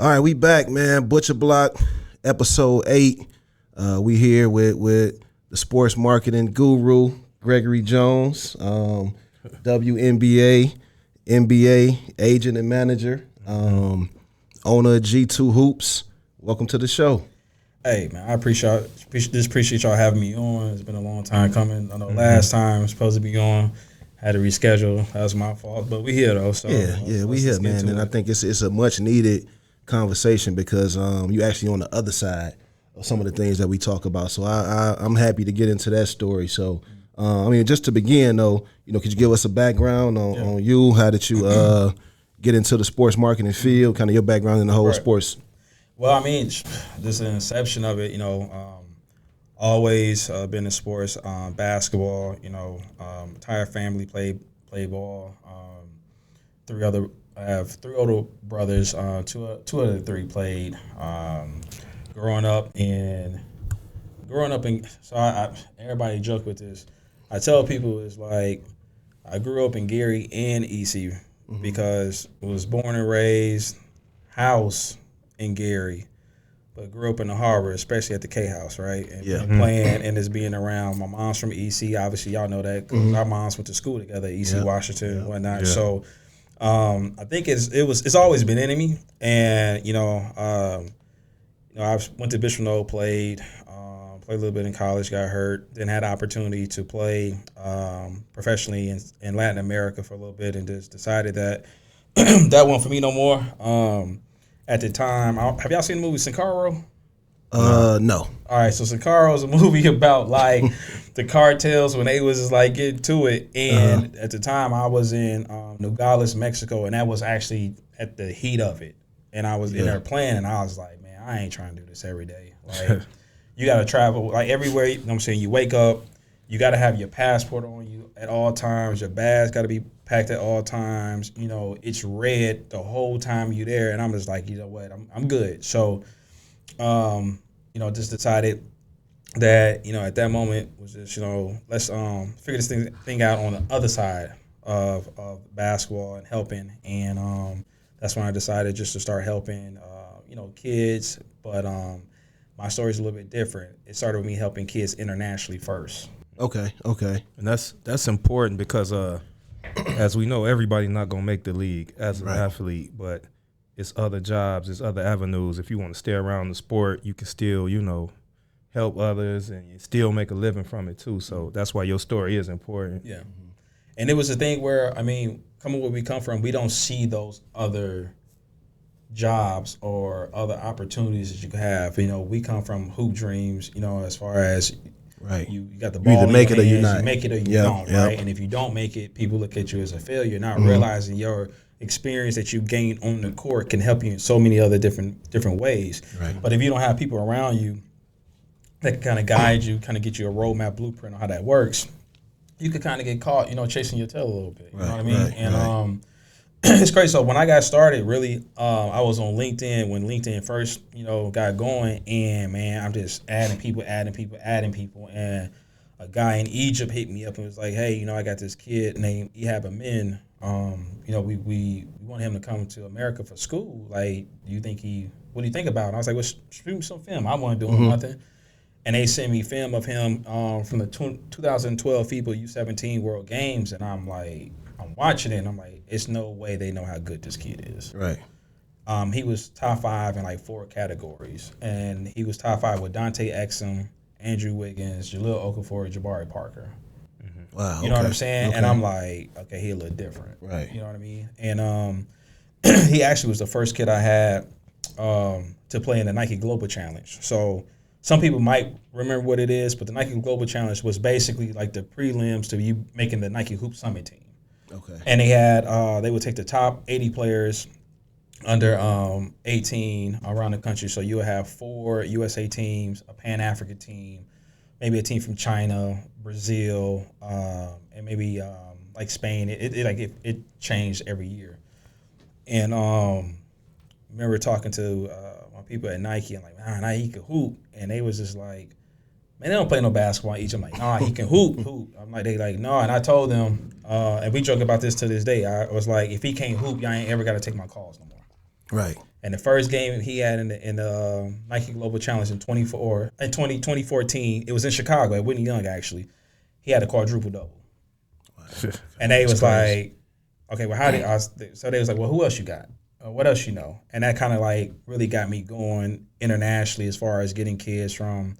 All right, we back, man. Butcher Block, episode 8. We here with the sports marketing guru, Gregory Jones, WNBA, NBA agent and manager, owner of G2 Hoops. Welcome to the show. Hey, man, I appreciate y'all having me on. It's been a long time coming. I know last time I was supposed to be on, had to reschedule. That was my fault, but we here though. So we here, man. And I think it's a much needed conversation because you actually on the other side of some of the things that we talk about. So I'm happy to get into that story. So just to begin though, could you give us a background on you? How did you get into the sports marketing field? Kind of your background in the whole sports. Well, just the inception of it, always been in sports, basketball, entire family played ball. I have three older brothers, two of the three played. Growing up in, so everybody joke with this. I tell people it's like I grew up in Gary and EC because I was born and raised house in Gary, but grew up in the harbor, especially at the K House, right? And playing and just being around. My mom's from EC, obviously y'all know that because our moms went to school together, EC Washington and whatnot. Yeah. So I think it's always been in me, and I went to Bishop Noel, played a little bit in college, got hurt, then had the opportunity to play professionally in Latin America for a little bit, and just decided that that wasn't for me no more. At the time, have y'all seen the movie Sincaro? No. All right, so Sincaro is a movie about like the cartels when they was just like getting to it. And at the time, I was in Nogales, Mexico, and that was actually at the heat of it. And I was in there playing, and I was like, man, I ain't trying to do this every day. Like, you got to travel like everywhere. You know what I'm saying? You wake up, you got to have your passport on you at all times. Your bag's got to be packed at all times. It's red the whole time you're there, and I'm just like, you know what, I'm good. So, just decided that at that moment was just let's figure this thing out on the other side of basketball and helping, and that's when I decided just to start helping kids, but my story's a little bit different. It started with me helping kids internationally first. Okay, and that's important because as we know, everybody's not going to make the league as an athlete, but it's other jobs, it's other avenues. If you want to stay around the sport, you can still, help others and you still make a living from it too. So that's why your story is important. Yeah. And it was a thing where, coming where we come from, we don't see those other jobs or other opportunities that you can have. We come from hoop dreams, as far as you got the ball. You either make it or you're not. You make it or you don't, right? And if you don't make it, people look at you as a failure, not realizing your experience that you gain on the court can help you in so many other different ways. Right. But if you don't have people around you that can kind of guide you, kind of get you a roadmap, blueprint on how that works, you could kind of get caught, chasing your tail a little bit. You know what I mean? And it's crazy. So when I got started, really, I was on LinkedIn when LinkedIn first, got going, and man, I'm just adding people, and a guy in Egypt hit me up and was like, hey, I got this kid named Ehab Amin. We want him to come to America for school. Like, what do you think about it? And I was like, well, shoot me some film. I want to do nothing. And they sent me film of him from the 2012 FIBA U17 World Games, and I'm like, I'm watching it, and I'm like, it's no way they know how good this kid is. Right. He was top 5 in like 4 categories, and he was top 5 with Dante Exum, Andrew Wiggins, Jaleel Okafor, Jabari Parker. Wow. You know what I'm saying? Okay. And I'm like, okay, he a little different. Right. You know what I mean? And he actually was the first kid I had to play in the Nike Global Challenge. So some people might remember what it is, but the Nike Global Challenge was basically like the prelims to you making the Nike Hoop Summit team. Okay. And they had they would take the top 80 players under 18 around the country. So you would have 4 USA teams, a Pan-African team, maybe a team from China, Brazil, and maybe like Spain. It changed every year. And I remember talking to my people at Nike, and like, nah, he can hoop, and they was just like, man, they don't play no basketball each. I'm like, nah, he can hoop. I'm like, they like, no, and I told them, and we joke about this to this day. I was like, if he can't hoop, y'all ain't ever got to take my calls no more. Right. And the first game he had in the Nike Global Challenge in 2014, it was in Chicago at Whitney Young, actually. He had a quadruple double. Wow. And they was like, okay, well, so they was like, well, who else you got? What else you know? And that kind of like really got me going internationally as far as getting kids from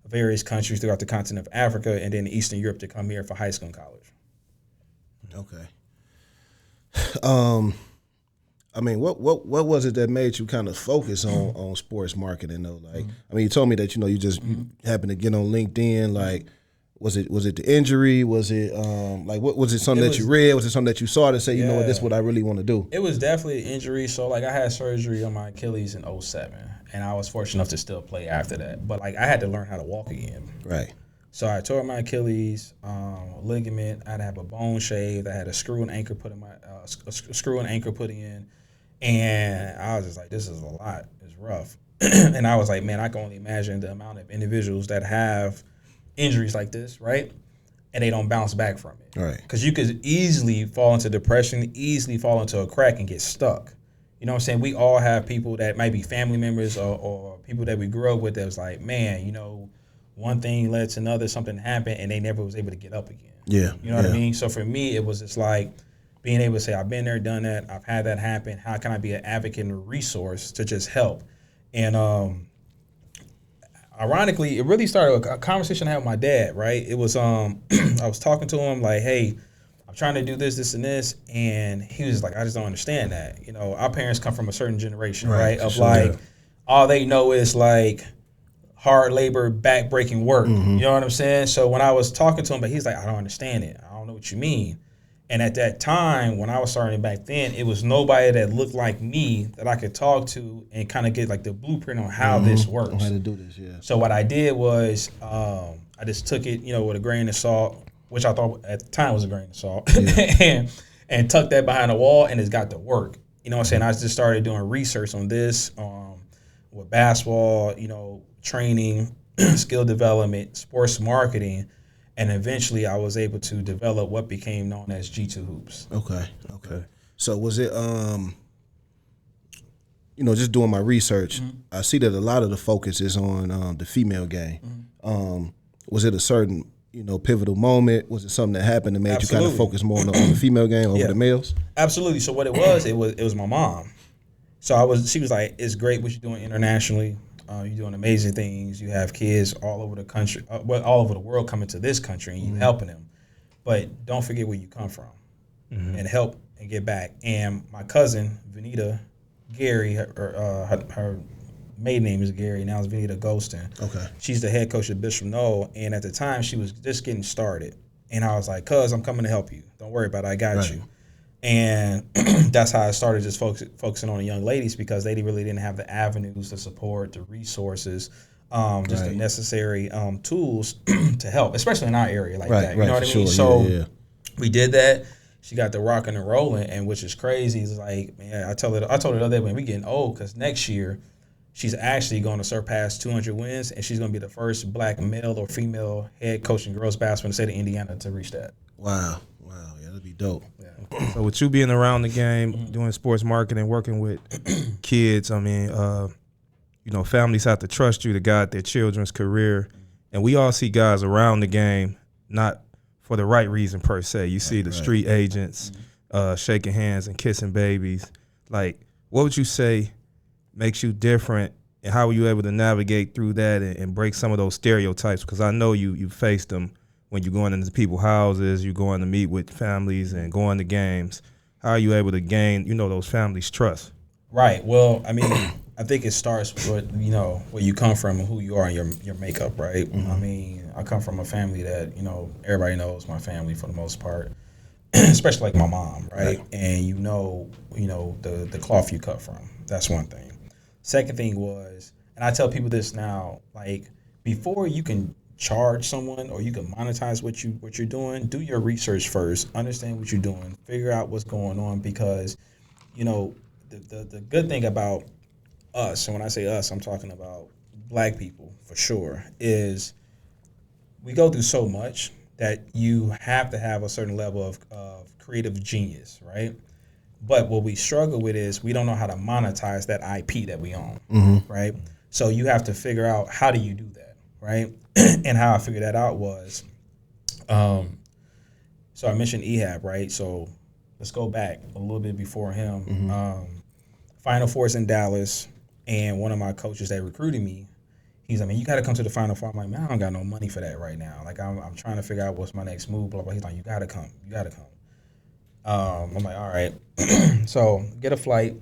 various countries throughout the continent of Africa and then Eastern Europe to come here for high school and college. Okay. I mean, what was it that made you kind of focus on sports marketing though? Like, I mean, you told me that you you happened to get on LinkedIn. Like, was it the injury? Was it like what was it something that you read? Was it something that you saw to say, you know what, this is what I really want to do? It was definitely an injury. So like I had surgery on my Achilles in 2007, and I was fortunate enough to still play after that. But like I had to learn how to walk again. Right. So I tore my Achilles ligament. I had to have a bone shaved. I had a screw and anchor put in and I was just like, this is a lot. It's rough. And I was like, man, I can only imagine the amount of individuals that have injuries like this, right? And they don't bounce back from it. Right. Because you could easily fall into depression, easily fall into a crack and get stuck. You know what I'm saying? We all have people that might be family members or people that we grew up with that was like, man, one thing led to another, something happened, and they never was able to get up again. Yeah. You know what I mean? So for me, it was just like being able to say, I've been there, done that, I've had that happen. How can I be an advocate and a resource to just help? And ironically, it really started with a conversation I had with my dad, right? It was, I was talking to him like, hey, I'm trying to do this, and this. And he was like, I just don't understand that. Our parents come from a certain generation, right? Of like, all they know is like, hard labor, back-breaking work. You know what I'm saying? So when I was talking to him, but he's like, I don't understand it. I don't know what you mean. And at that time, when I was starting back then, it was nobody that looked like me that I could talk to and kind of get like the blueprint on how this works. On how to do this, yeah. So what I did was I just took it, with a grain of salt, which I thought at the time was a grain of salt, and tucked that behind the wall, and it's got to work. You know what I'm saying? I just started doing research on this with basketball, training, skill development, sports marketing, and eventually I was able to develop what became known as G2 Hoops. Okay. So was it, just doing my research, I see that a lot of the focus is on the female game. Was it a certain, pivotal moment? Was it something that happened that made you kind of focus more on the female game over the males? Absolutely. So what it was my mom. So she was like, it's great what you're doing internationally. You're doing amazing things. You have kids all over the country, all over the world coming to this country, and you helping them. But don't forget where you come from, and help and get back. And my cousin Vanita Gary, her maiden name is Gary. Now it's Vanita Golston. Okay, she's the head coach at Bishop Knoll, and at the time she was just getting started. And I was like, "Cuz, I'm coming to help you. Don't worry about it. I got you." And that's how I started just focusing on the young ladies, because they really didn't have the avenues, the support, the resources, the necessary tools to help, especially in our area like that. You know what I mean? So we did that. She got the rocking and rolling, and which is crazy. It's like, man, I told her the other day, when we getting old, because next year she's actually going to surpass 200 wins, and she's going to be the first black male or female head coach in girls basketball in the state of Indiana to reach that. Wow. Yeah, that'd be dope. So with you being around the game, doing sports marketing, working with kids, I mean, families have to trust you to guide their children's career. And we all see guys around the game, not for the right reason per se. You see the street agents shaking hands and kissing babies. Like, what would you say makes you different, and how were you able to navigate through that and break some of those stereotypes? Because I know you faced them. When you're going into people's houses, you're going to meet with families and going to games. How are you able to gain, those families' trust? Right. Well, I mean, I think it starts with, where you come from and who you are and your makeup, right? I mean, I come from a family that, everybody knows my family for the most part, especially like my mom, right? And the cloth you cut from. That's one thing. Second thing was, and I tell people this now, like, before you can charge someone or you can monetize what you're doing, do your research first, understand what you're doing, figure out what's going on, because the good thing about us, and when I say us, I'm talking about black people for sure, is we go through so much that you have to have a certain level of creative genius, right? But what we struggle with is we don't know how to monetize that IP that we own, right? So you have to figure out how do you do that, right? And how I figured that out was, so I mentioned Ehab, right? So let's go back a little bit before him. Final Four's in Dallas, and one of my coaches that recruited me, he's like, man, you got to come to the Final Four. I'm like, man, I don't got no money for that right now. Like, I'm trying to figure out what's my next move, blah, blah. He's like, you got to come. You got to come. I'm like, all right. So get a flight,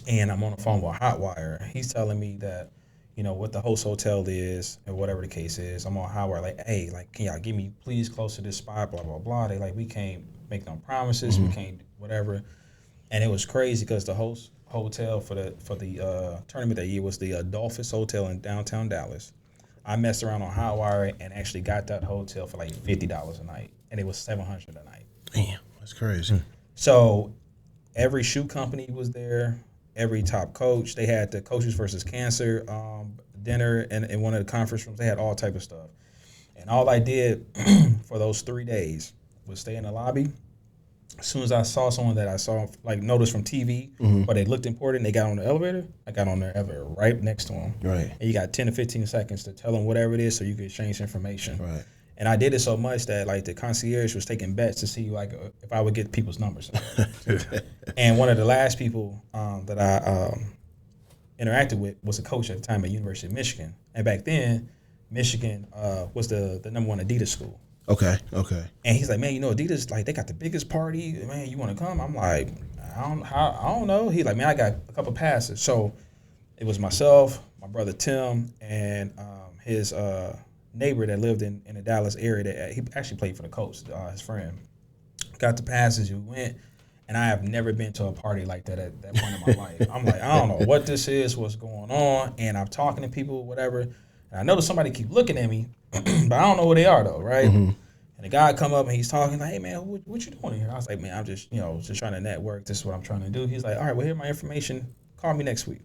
and I'm on the phone with Hotwire. He's telling me that, you know, what the host hotel is and whatever the case is. I'm on Hotwire like, hey, like, can y'all get me please close to this spot, blah, blah, blah. They like, we can't make no promises. We can't whatever. And it was crazy because the host hotel for the tournament that year was the Adolphus Hotel in downtown Dallas. I messed around on Hotwire and actually got that hotel for like $50 a night, and it was $700 a night. Damn, that's crazy. So every shoe company was there, every top coach. They had the Coaches versus Cancer dinner in one of the conference rooms. They had all type of stuff, and all I did for those 3 days was stay in the lobby. As soon as I saw someone that I saw, like, noticed from TV, but they looked important, they got on the elevator, I got on the elevator right next to them. Right. And you got 10 to 15 seconds to tell them whatever it is so you can exchange information. Right. And I did it so much that, like, the concierge was taking bets to see, like, if I would get people's numbers. And one of the last people that I interacted with was a coach at the time at University of Michigan. And back then, Michigan was the number one Adidas school. Okay. And he's like, man, you know, Adidas, like, they got the biggest party. Man, you want to come? I'm like, I don't know. He's like, man, I got a couple passes. So it was myself, my brother Tim, and his neighbor that lived in the Dallas area that he actually played for the Colts, his friend. Got the passes, we went, and I have never been to a party like that at that point in my life. I'm like, I don't know what this is, what's going on, and I'm talking to people, whatever, and I notice somebody keep looking at me, but I don't know who they are though, right? And the guy come up and he's talking like, hey man, what you doing here? I was like, man, I'm just, just trying to network. This is what I'm trying to do. He's like, all right, well, here's my information. Call me next week.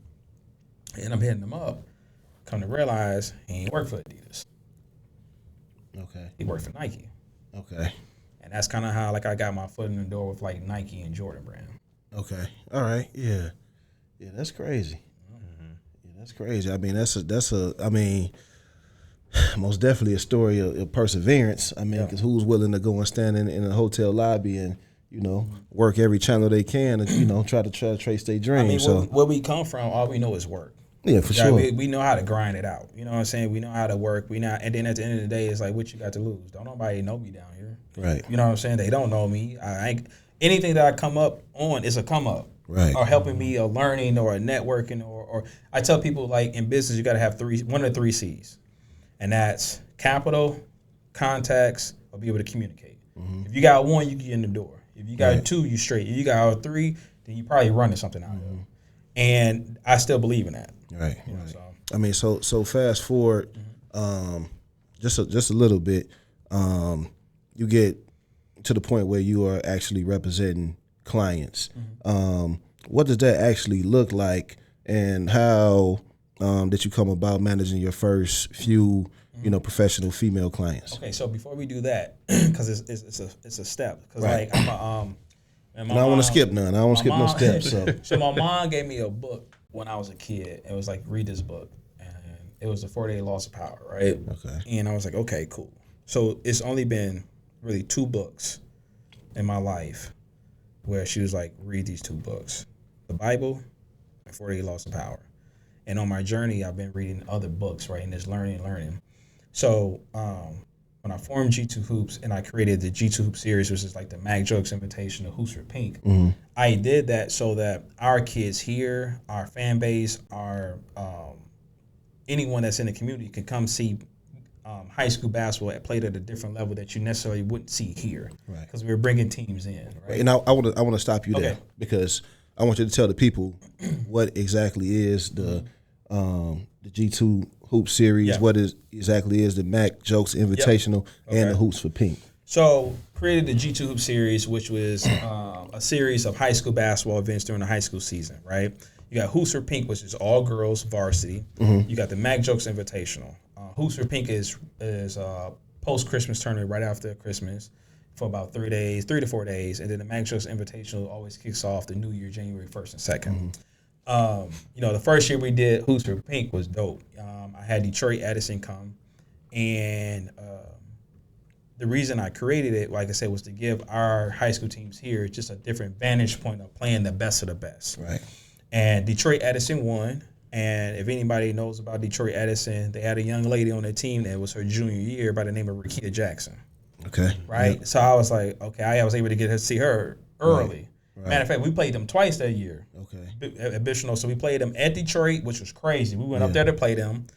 And I'm hitting him up. Come to realize he ain't work for Adidas. Okay. He worked for Nike. Okay. And that's kind of how, like, I got my foot in the door with, like, Nike and Jordan brand. Okay. All right. Yeah. Yeah, that's crazy. Yeah, that's crazy. I mean, I mean, most definitely a story of perseverance. I mean, because who's willing to go and stand in a hotel lobby and, work every channel they can and, try to trace their dream. I mean, so where we come from, all we know is work. Yeah, for sure. We know how to grind it out. You know what I'm saying? We know how to work. And then at the end of the day, it's like, what you got to lose? Don't nobody know me down here. Right. You know what I'm saying? They don't know me. Anything that I come up on is a come up. Right. Or helping me, or learning, or networking, or I tell people, like, in business, you got to have one of the 3 C's. And that's capital, contacts, or be able to communicate. If you got 1, you get in the door. If you got 2, you straight. If you got 3, then you probably running something out of it. And I still believe in that. Right. So. I mean, so fast forward, just a little bit, you get to the point where you are actually representing clients. What does that actually look like, and how did you come about managing your first few, professional female clients? Okay, so before we do that, because it's a step, because like I'm a and I don't want to skip none. I don't want to skip no steps. So my mom gave me a book when I was a kid. It was like, read this book, and it was the 4-Day Loss of Power, right? Okay. And I was like, okay, cool. So it's only been really 2 books in my life where she was like, read these 2 books, the Bible and 4-Day Loss of Power. And on my journey, I've been reading other books, right, and just learning. So when I formed G2 Hoops and I created the G2 Hoops series, which is like the Mac Jokes Invitation, the Hoops for Pink, I did that so that our kids here, our fan base, our anyone that's in the community can come see high school basketball played at a different level that you necessarily wouldn't see here, right? Because we're bringing teams in, right? And I want to stop you there because I want you to tell the people what exactly is the G2 Hoop series, what exactly is the Mac Jokes Invitational, and the Hoops for Pink. So created the G2 Hoop series, which was a series of high school basketball events during the high school season, right? You got Hoops for Pink, which is all girls varsity. You got the Mac Jokes Invitational. Hoops for Pink is post-Christmas tournament right after Christmas. for about 3 to 4 days, and then the Mac Jokes Invitational always kicks off the new year, January 1st and 2nd. You know, the first year we did Hoops for Pink was dope. I had Detroit Edison come, and the reason I created it, like I said, was to give our high school teams here just a different vantage point of playing the best of the best. Right. And Detroit Edison won. And if anybody knows about Detroit Edison, they had a young lady on their team that was her junior year by the name of Rakia Jackson. Okay. Right? Yep. So I was like, okay, I was able to get her to see her early. Right. Matter of fact, we played them twice that year. Okay. At Bishop. So we played them at Detroit, which was crazy. We went up there to play them.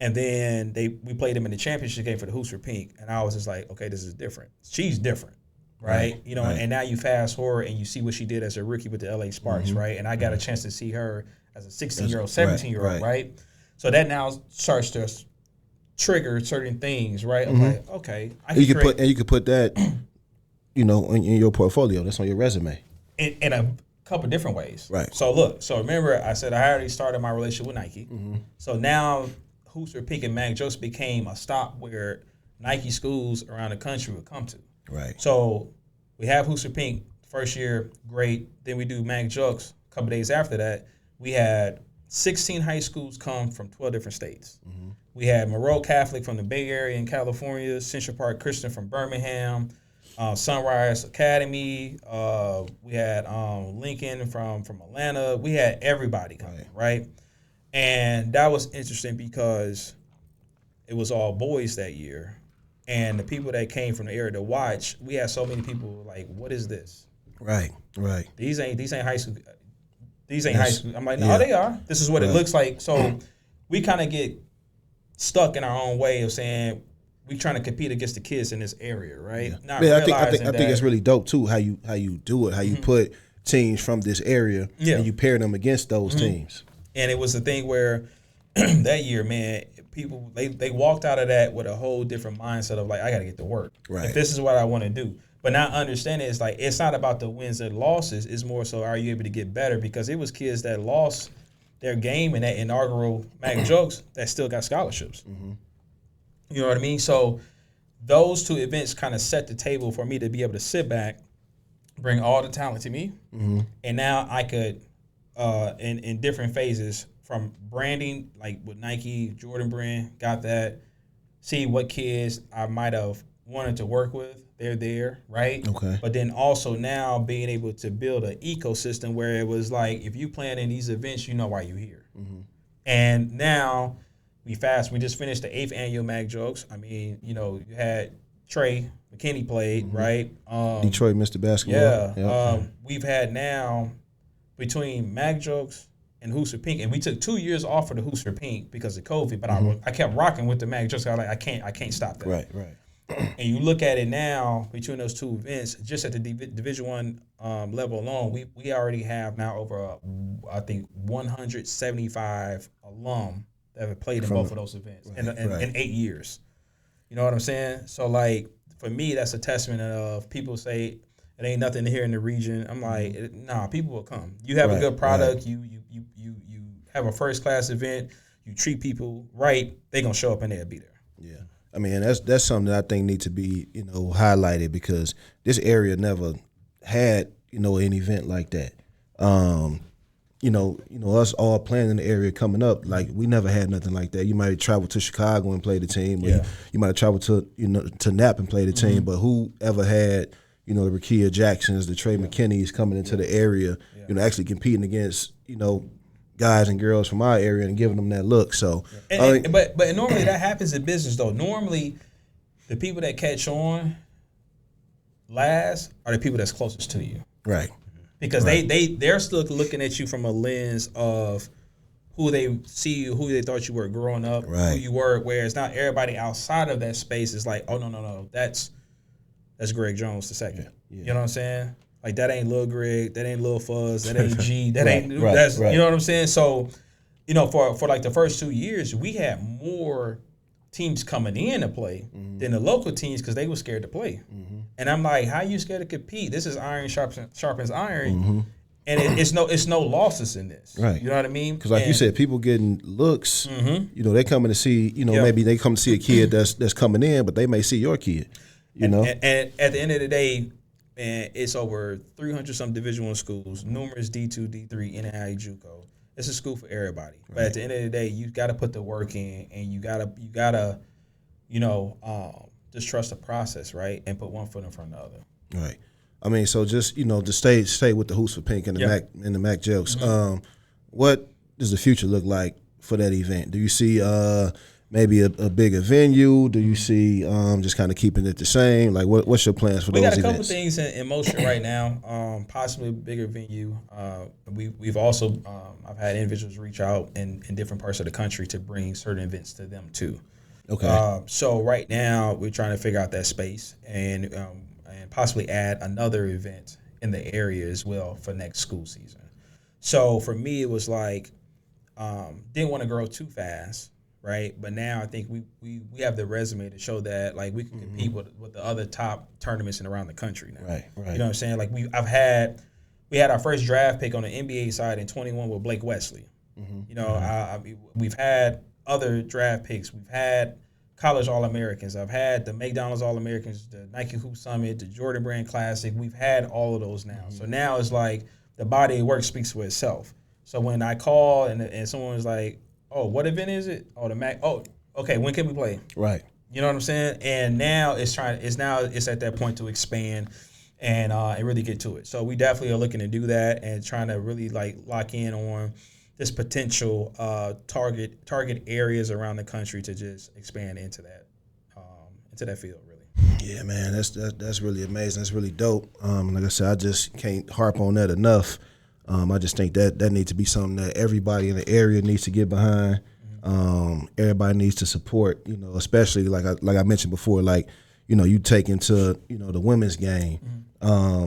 And then we played them in the championship game for the Hoops for Pink. And I was just like, okay, this is different. She's different. Right? You know, and now you fast forward and you see what she did as a rookie with the LA Sparks, right? And I got a chance to see her as a 16-year-old, 17-year-old, right? So that now starts to trigger certain things, right? I'm like, okay, you could put that, you know, in your portfolio. That's on your resume. In a couple different ways. Right. So look, remember I said I already started my relationship with Nike. So now Hoops for Pink and Mac Jokes became a stop where Nike schools around the country would come to. Right. So we have Hoops for Pink first year, great. Then we do Mac Jokes. A couple days after that, we had 16 high schools come from 12 different states. We had Monroe Catholic from the Bay Area in California, Central Park Christian from Birmingham, Sunrise Academy. We had Lincoln from Atlanta. We had everybody coming, right? And that was interesting because it was all boys that year. And the people that came from the area to watch, we had so many people like, what is this? Right. These ain't high school. These ain't high school. I'm like, no, they are. This is what it looks like. So we kind of get stuck in our own way of saying we trying to compete against the kids in this area, right? Yeah. I think it's really dope too how you do it, how you put teams from this area and you pair them against those teams. And it was the thing where that year, man, people they walked out of that with a whole different mindset of like, I got to get to work. Right. If this is what I want to do. But now understanding it's like it's not about the wins and losses. It's more so are you able to get better? Because it was kids that lost their game in that inaugural Mac Jokes that still got scholarships. You know what I mean? So those two events kind of set the table for me to be able to sit back, bring all the talent to me, and now I could in different phases from branding, like with Nike, Jordan brand, got that. See what kids I might have wanted to work with. They're there, right? Okay. But then also now being able to build an ecosystem where it was like, if you plan in these events, you know why you're here. And now we just finished the 8th annual Mac Jokes. I mean, you know, you had Trey McKinney played, right? Detroit Mr. Basketball. Yeah. We've had now between Mac Jokes and Hoops for Pink, and we took 2 years off of the Hoops for Pink because of COVID, but I kept rocking with the Mac Jokes. I was like, I can't stop that. Right. And you look at it now between those two events, just at the Division I level alone, we already have now over I think 175 alum that have played in both of those events in 8 years. You know what I'm saying? So like for me, that's a testament of people say it ain't nothing here in the region. I'm like, nah, people will come. You have a good product. You have a first class event. You treat people right. They gonna show up and they'll be there. Yeah. I mean, that's something that I think need to be, you know, highlighted because this area never had, you know, an event like that. You know, us all playing in the area coming up, like we never had nothing like that. You might travel to Chicago and play the team, or you might travel to to Nap and play the team, but who ever had, you know, the Rakia Jacksons, the Trey McKinneys coming into the area, you know, actually competing against, you know, guys and girls from our area and giving them that look. So, but normally that happens in business though. Normally, the people that catch on last are the people that's closest to you, right? Because they're still looking at you from a lens of who they see you, who they thought you were growing up, who you were. Whereas not everybody outside of that space is like, oh no, that's Greg Jones the second. Yeah. You know what I'm saying? Like that ain't Lil Greg, that ain't Lil Fuzz, that ain't G, that ain't you know what I'm saying? So, you know, for like the first 2 years, we had more teams coming in to play than the local teams because they were scared to play. And I'm like, how you scared to compete? This is iron sharpens iron. And it's no losses in this. Right. You know what I mean? Because like you said, people getting looks, you know, they coming to see, you know, maybe they come to see a kid that's coming in, but they may see your kid. You know? And at the end of the day, man, it's over 300 some Division I schools, numerous D2, D3, NAIA, JUCO. It's a school for everybody. Right. But at the end of the day, you got to put the work in, and you gotta, just trust the process, right, and put one foot in front of the other. Right. I mean, so just to stay with the Hoops for Pink and the Mac jokes. Mm-hmm. What does the future look like for that event? Do you see maybe a bigger venue? Do you see just kind of keeping it the same? Like, what's your plans for those events? We got a couple things in motion right now. Possibly a bigger venue. We've also I've had individuals reach out in different parts of the country to bring certain events to them too. Okay. So right now we're trying to figure out that space and possibly add another event in the area as well for next school season. So for me, it was like didn't want to grow too fast. Right, but now I think we have the resume to show that like we can compete with the other top tournaments in around the country now. Right. You know what I'm saying? Like we had our first draft pick on the NBA side in 21 with Blake Wesley. Mm-hmm. We've had other draft picks. We've had college All-Americans. I've had the McDonald's All-Americans, the Nike Hoop Summit, the Jordan Brand Classic. We've had all of those now. Mm-hmm. So now it's like the body of work speaks for itself. So when I call and someone is like, oh, what event is it? Oh, the Mac. Oh, okay. When can we play? Right. You know what I'm saying? And now it's at that point to expand and really get to it. So we definitely are looking to do that and trying to really like lock in on this potential target areas around the country to just expand into that field. Really. Yeah, man. That's really amazing. That's really dope. Like I said, I just can't harp on that enough. I just think that needs to be something that everybody in the area needs to get behind. Everybody needs to support, especially like I mentioned before, like, you take into, the women's game. I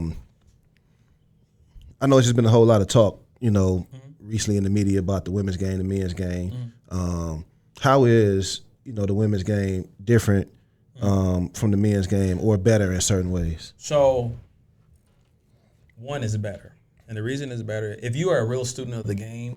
know it's just been a whole lot of talk, recently in the media about the women's game, the men's game. How is, the women's game different from the men's game or better in certain ways? So one is better. And the reason it's better, if you are a real student of the game,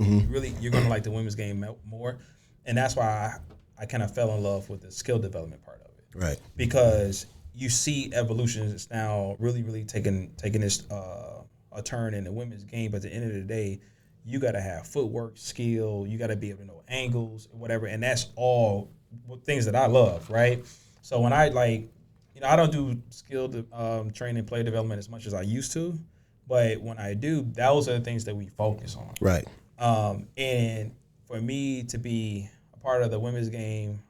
you're going to like the women's game more. And that's why I kind of fell in love with the skill development part of it. Right. Because you see evolution is now really, really taking this a turn in the women's game. But at the end of the day, you got to have footwork, skill. You got to be able to know angles, whatever. And that's all things that I love, right? So when I I don't do skill training, play development as much as I used to. But when I do, those are the things that we focus on. Right. And for me to be a part of the women's game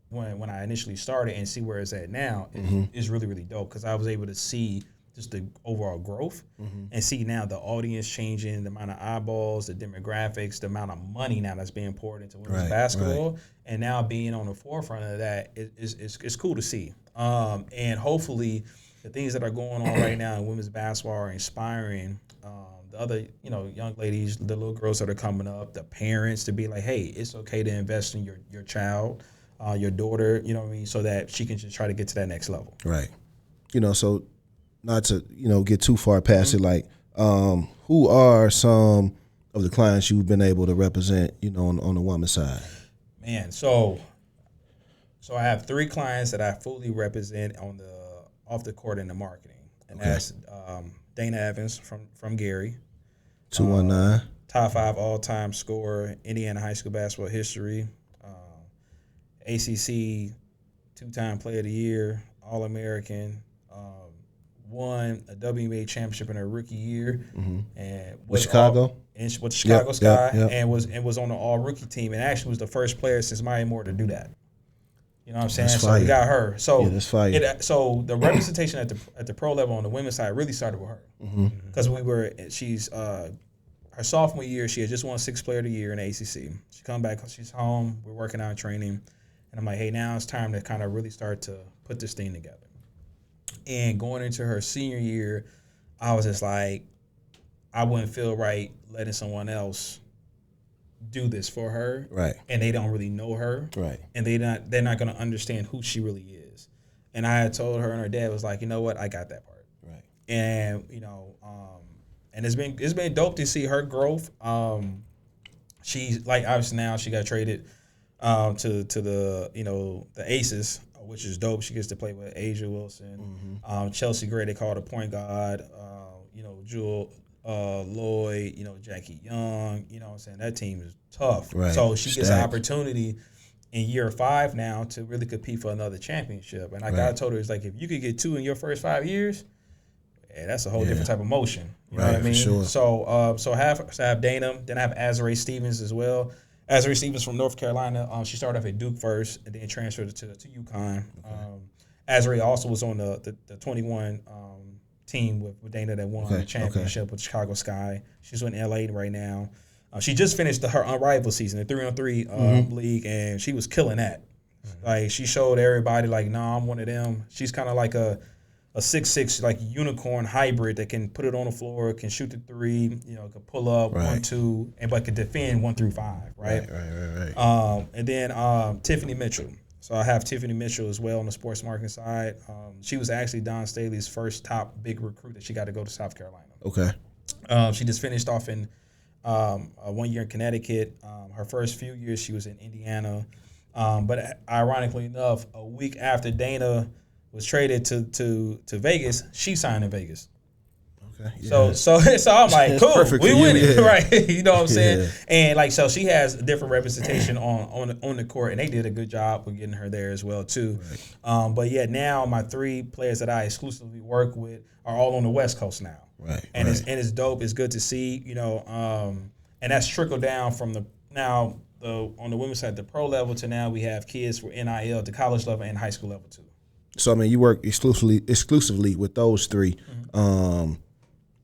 when I initially started and see where it's at now is really, really dope because I was able to see just the overall growth and see now the audience changing, the amount of eyeballs, the demographics, the amount of money now that's being poured into women's basketball. Right. And now being on the forefront of that is cool to see. And hopefully the things that are going on right now in women's basketball are inspiring the other, young ladies, the little girls that are coming up, the parents to be like, hey, it's okay to invest in your child, your daughter, so that she can just try to get to that next level. Right. So not to, get too far past it, like who are some of the clients you've been able to represent, on the woman's side? Man, so I have 3 clients that I fully represent on the off the court in the marketing, and that's Dana Evans from Gary, 219, top 5 all-time scorer, Indiana high school basketball history, ACC 2-time Player of the Year, All-American, won a WNBA championship in her rookie year, and with Chicago, with the Chicago Sky, and was on the all-rookie team, and actually was the first player since Maya Moore to do that. You know what I'm saying? That's so fire. We got her. So that's fire. So the representation at the pro level on the women's side really started with her because she's her sophomore year. She had just won 6th Player of the Year in the ACC. She come back, she's home. We're working out training, and I'm like, hey, now it's time to kind of really start to put this thing together. And going into her senior year, I was just like, I wouldn't feel right letting someone else do this for her, right? And they don't really know her, right? And they're not going to understand who she really is. And I had told her, and her dad was like, you know what, I got that part, right? And and it's been dope to see her growth. She's like obviously now she got traded to the the Aces which is dope. She gets to play with Asia Wilson. Chelsea Gray, they call her point guard. Jewel Lloyd, Jackie Young. You know what I'm saying? That team is tough. Right. So she gets an opportunity in year 5 now to really compete for another championship. And I told her, it's like, if you could get 2 in your first 5 years, that's a whole different type of motion. You know what I mean? Sure. So I have Dana, then I have Azare Stevens as well. Azare Stevens from North Carolina. She started off at Duke first and then transferred to UConn. Okay. Azare also was on the 21 team with Dana that won the championship with Chicago Sky. She's in LA right now. She just finished her Unrivaled season, the 3-on-3 league, and she was killing that. Like, she showed everybody, like, nah, I'm one of them. She's kind of like a 6'6", like, unicorn hybrid that can put it on the floor, can shoot the 3, can pull up 1, 2, but can defend 1 through 5, right? Right. And then Tiffany Mitchell. So I have Tiffany Mitchell as well on the sports marketing side. She was actually Don Staley's first top big recruit that she got to go to South Carolina. Okay. She just finished off in 1 year in Connecticut. Her first few years she was in Indiana. But ironically enough, a week after Dana was traded to Vegas, she signed in Vegas. Okay. Yeah. So I'm like, cool, we winning, right? You know what I'm saying? Yeah. And like, so she has different representation on the court, and they did a good job with getting her there as well too. Right. But yeah, now my 3 players that I exclusively work with are all on the West Coast now. Right. And it's dope. It's good to see, and that's trickled down from on the women's side, the pro level, to now we have kids for NIL at the college level and high school level too. So I mean, you work exclusively with those 3.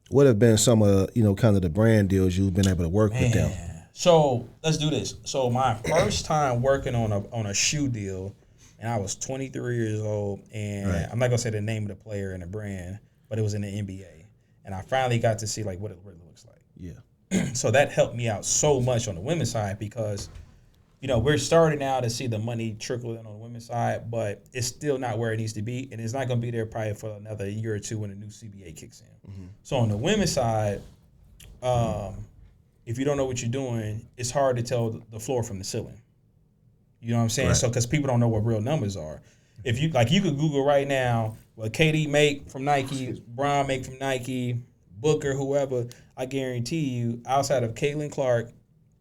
What have been some of kind of the brand deals you've been able to work with them? So let's do this. So my first time working on a shoe deal, and I was 23 years old, and I'm not gonna say the name of the player and the brand, but it was in the NBA, and I finally got to see like what it really looks like. Yeah. So that helped me out so much on the women's side because, we're starting now to see the money trickle in on the women's side, but it's still not where it needs to be, and it's not going to be there probably for another year or 2 when the new CBA kicks in. So on the women's side, if you don't know what you're doing, it's hard to tell the floor from the ceiling. You know what I'm saying? Right. So because people don't know what real numbers are. If you you could Google right now what KD make from Nike, Bron make from Nike, Booker, whoever. I guarantee you, outside of Caitlin Clark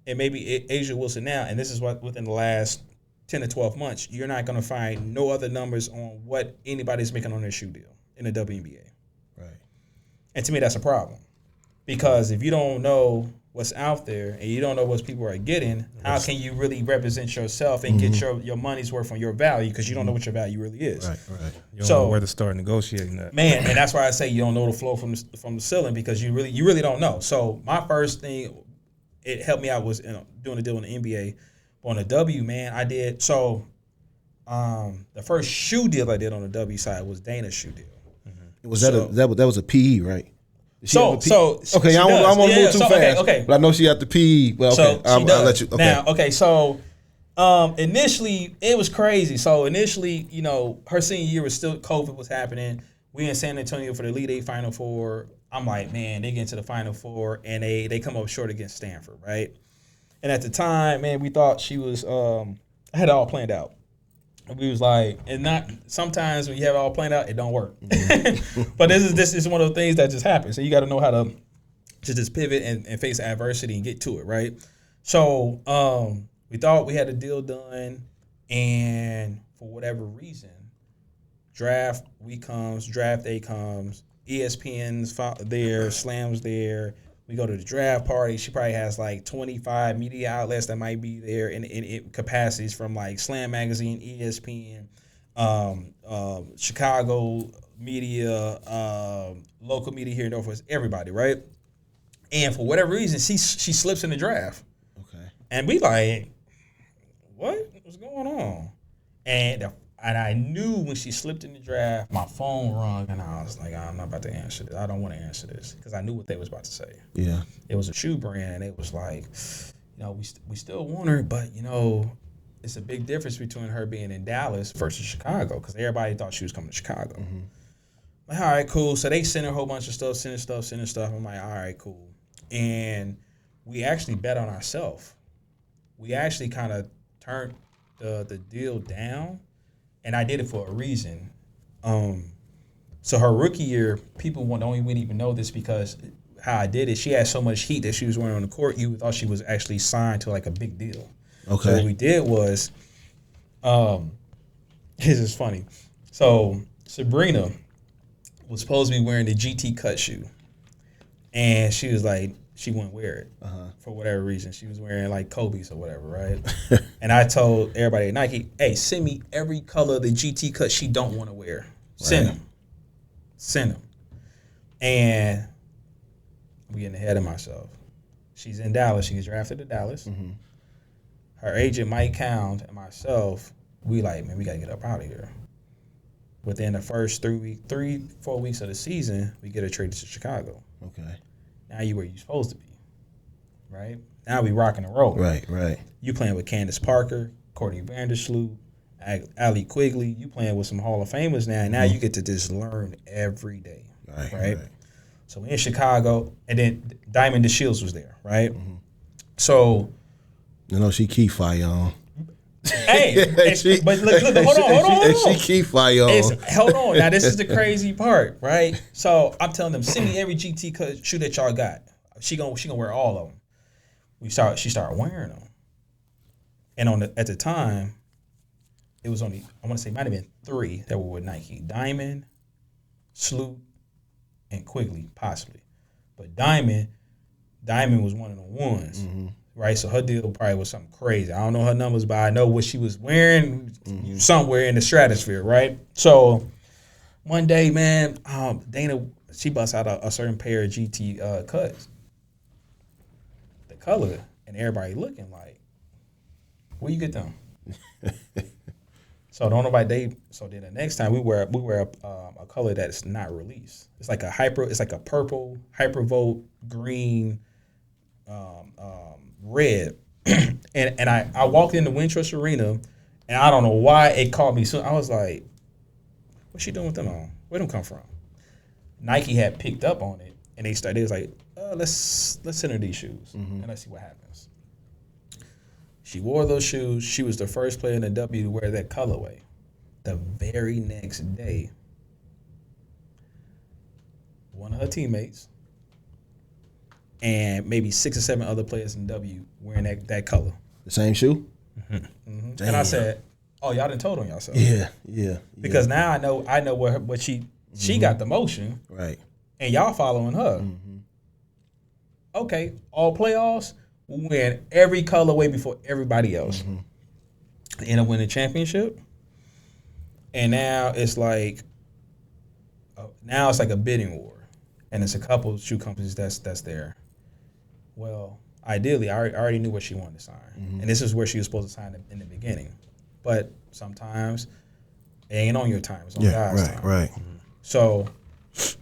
and maybe Asia Wilson now, and this is what within the last 10 to 12 months, you're not going to find no other numbers on what anybody's making on their shoe deal in the WNBA. Right. And to me, that's a problem. Because if you don't know what's out there and you don't know what people are getting, how can you really represent yourself and get your money's worth on your value because you don't know what your value really is. Right. You don't know where to start negotiating that. Man, and that's why I say you don't know the flow from the ceiling because you really don't know. So my first thing, it helped me out was doing a deal in the NBA. But on the W, man, I did. So the first shoe deal I did on the W side was Dana's shoe deal. Was that was a PE, right? So okay, I won't move too fast. Okay, but I know she had the PE. Well, okay, I'll let you. Okay. Now, so initially it was crazy. So initially, her senior year was still COVID was happening. We in San Antonio for the Elite Eight Final Four. I'm like, man, they get into the Final Four and they come up short against Stanford, right? And at the time, man, we thought she was had it all planned out. We was like, and not sometimes when you have it all planned out, it don't work. But this is one of the things that just happens. So you got to know how to just pivot and face adversity and get to it, right? So we thought we had a deal done, and for whatever reason, draft week comes, draft day comes, ESPN's there, Slam's there. We go to the draft party. She probably has like 25 media outlets that might be there in capacities from like Slam Magazine, ESPN, Chicago media, local media here in Northwest, everybody, right? And for whatever reason, she slips in the draft. Okay. And we like, what's going on? And I knew when she slipped in the draft, my phone rung, and I was like, I'm not about to answer this. I don't want to answer this because I knew what they was about to say. Yeah. It was a shoe brand, and it was like, we still want her, but, it's a big difference between her being in Dallas versus Chicago because everybody thought she was coming to Chicago. Mm-hmm. Like, all right, cool. So they sent her a whole bunch of stuff, sending stuff. I'm like, all right, cool. And we actually bet on ourselves. We actually kind of turned the deal down and I did it for a reason. So her rookie year, people wouldn't even know this because how I did it. She had so much heat that she was wearing on the court. You thought she was actually signed to like a big deal. Okay. So what we did was, this is funny. So Sabrina was supposed to be wearing the GT cut shoe, and she was like, she wouldn't wear it for whatever reason. She was wearing like Kobe's or whatever, right? And I told everybody at Nike, hey, send me every color of the GT cut she don't want to wear. Send them. Send them. And I'm getting ahead of myself. She's in Dallas. She gets drafted to Dallas. Mm-hmm. Her agent, Mike Count, and myself, we like, man, we got to get up out of here. Within the first 4 weeks of the season, we get her traded to Chicago. Okay. Now you where you supposed to be, right? Now we rocking and rolling. Right. You playing with Candace Parker, Courtney Vandersloot, Allie Quigley. You playing with some Hall of Famers now. And now you get to just learn every day, right? So we in Chicago, and then Diamond DeShields was there, right? Mm-hmm. So, you know, she keep fire on. Hey, but look, hold on. She keep fire on. Hold on. Now this is the crazy part, right? So I'm telling them, send me every GT shoe that y'all got. She gonna wear all of them. She started wearing them, and at the time, it was only, I want to say it might have been 3 that were with Nike: Diamond, Sloot, and Quigley, possibly. But Diamond was one of the ones. Mm-hmm. Right, so her deal probably was something crazy. I don't know her numbers, but I know what she was wearing somewhere in the stratosphere, right? So one day, man, Dana, she busts out a certain pair of GT cuts. The color, and everybody looking like, where you get them? So don't nobody. So then the next time we wear a color that's not released. It's like a purple hypervolt green. Red, and I walked into Wintrust Arena, and I don't know why it caught me. So I was like, "What's she doing with them on? Where them come from?" Nike had picked up on it, and they was like, "Let's send her these shoes, and let's see what happens." She wore those shoes. She was the first player in the W to wear that colorway. The very next day, one of her teammates and maybe 6 or 7 other players in W wearing that color. The same shoe? Mm-hmm. Mm-hmm. And I said, oh, y'all done told on yourself. Yeah. Because now I know what she got the motion. Right. And y'all following her. Mm-hmm. Okay, all playoffs, we win every colorway before everybody else. Mm-hmm. End up winning the championship. And now it's like a bidding war. And it's a couple shoe companies that's there. Well, ideally, I already knew what she wanted to sign. Mm-hmm. And this is where she was supposed to sign in the beginning. But sometimes it ain't on your time. It's on God's time. Right. Mm-hmm. So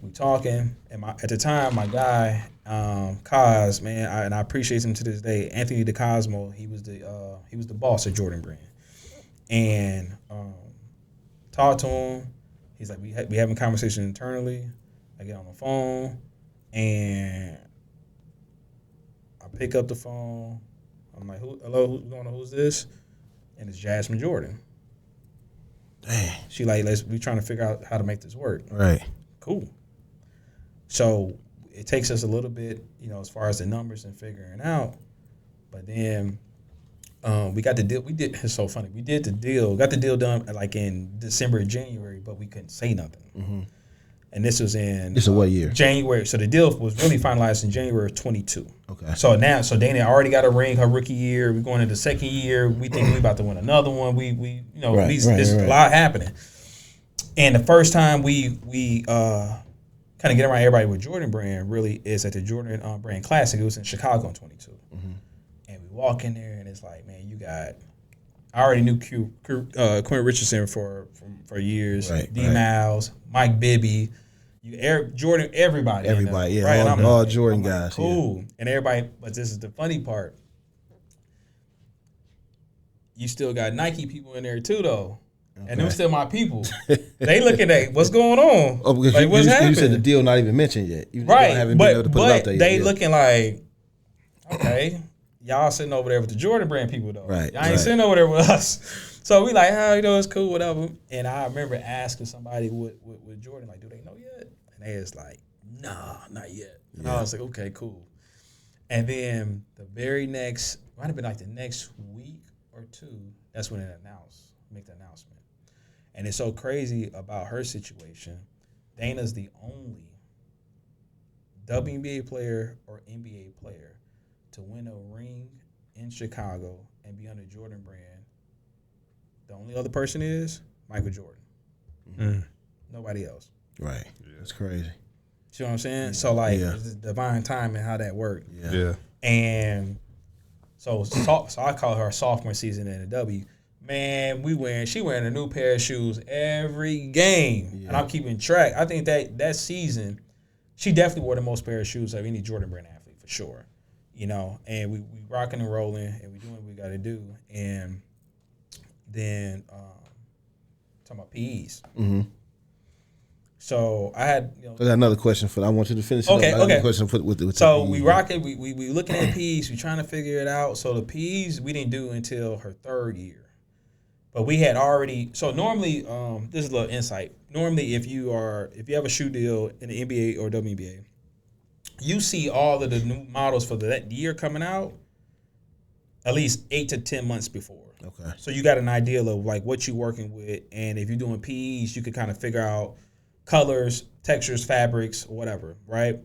we talking, and at the time, my guy, Cos, man, and I appreciate him to this day, Anthony DeCosmo, he was the boss of Jordan Brand. And talked to him. He's like, we having conversations internally. I get on the phone, and I pick up the phone. I'm like, hello, who's this? And it's Jasmine Jordan. Dang. She like, we trying to figure out how to make this work. Right. Cool. So it takes us a little bit, as far as the numbers and figuring out. But then we got the deal. It's so funny. We did the deal, got the deal done like in December, January, but we couldn't say nothing. Mm-hmm. And this was in what year? January. So the deal was really finalized in January of 22. Okay. So Dana already got a ring her rookie year. We're going into the second year. We think we about to win another one. There's a lot happening. And the first time we kind of get around everybody with Jordan Brand really is at the Jordan Brand Classic. It was in Chicago in 22. Mm-hmm. And we walk in there and it's like, man, you got. I already knew Quinn Richardson for years. Right, D. Miles, Mike Bibby, Jordan, everybody. Everybody, yeah, right? all Jordan guys. Cool. Yeah. And everybody, but this is the funny part. You still got Nike people in there too, though. Okay. And them still my people. They looking at what's going on. Oh, because what's happening? You said the deal not even mentioned yet. Right, but they looking like, okay. Y'all sitting over there with the Jordan Brand people, though. Right. Y'all ain't sitting over there with us. So we like, oh, it's cool, whatever. And I remember asking somebody with Jordan, like, do they know yet? And they was like, nah, not yet. And I was like, okay, cool. And then the very next, might have been like the next week or two, that's when it make the announcement. And it's so crazy about her situation. Dana's the only WNBA player or NBA player to win a ring in Chicago and be under Jordan brand. The only other person is Michael Jordan. Mm-hmm. Nobody else. Right. Yeah. That's crazy. See what I'm saying? Yeah. So, like, it's divine timing how that worked. Yeah. And so I call her sophomore season in the W. Man, she wearing a new pair of shoes every game. Yeah. And I'm keeping track. I think that season, she definitely wore the most pair of shoes of any Jordan brand athlete for sure. And we rocking and rolling and we doing what we got to do. And then talking about PEs. Mm-hmm. So I had, I got another question I want you to finish. Okay. Question with so we rocking. We looking at PEs. We trying to figure it out. So the PEs we didn't do until her third year, but we had already. So normally, this is a little insight. Normally, if you have a shoe deal in the NBA or WNBA, you see all of the new models for that year coming out at least 8 to 10 months before. Okay. So you got an idea of like what you're working with, and if you're doing PEs, you could kind of figure out colors, textures, fabrics, whatever, right?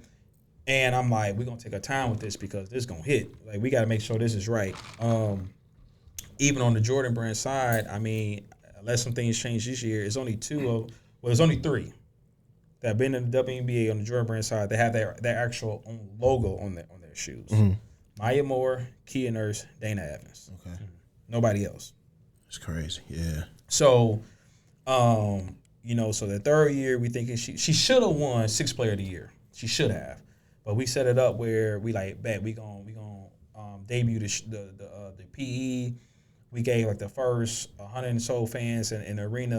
And I'm like, we're going to take our time with this because this is going to hit. Like, we got to make sure this is right. Even on the Jordan brand side, I mean, unless some things change this year, it's only there's only 3 that have been in the WNBA on the Jordan brand side that have their actual own logo on their shoes. Mm-hmm. Maya Moore, Kia Nurse, Dana Evans. Okay. Nobody else. It's crazy, yeah. So, so the third year we thinking she should have won 6th Player of the Year. She should have, but we set it up where we like, bet we gonna debut the PE. We gave like the first 100 and so fans in the arena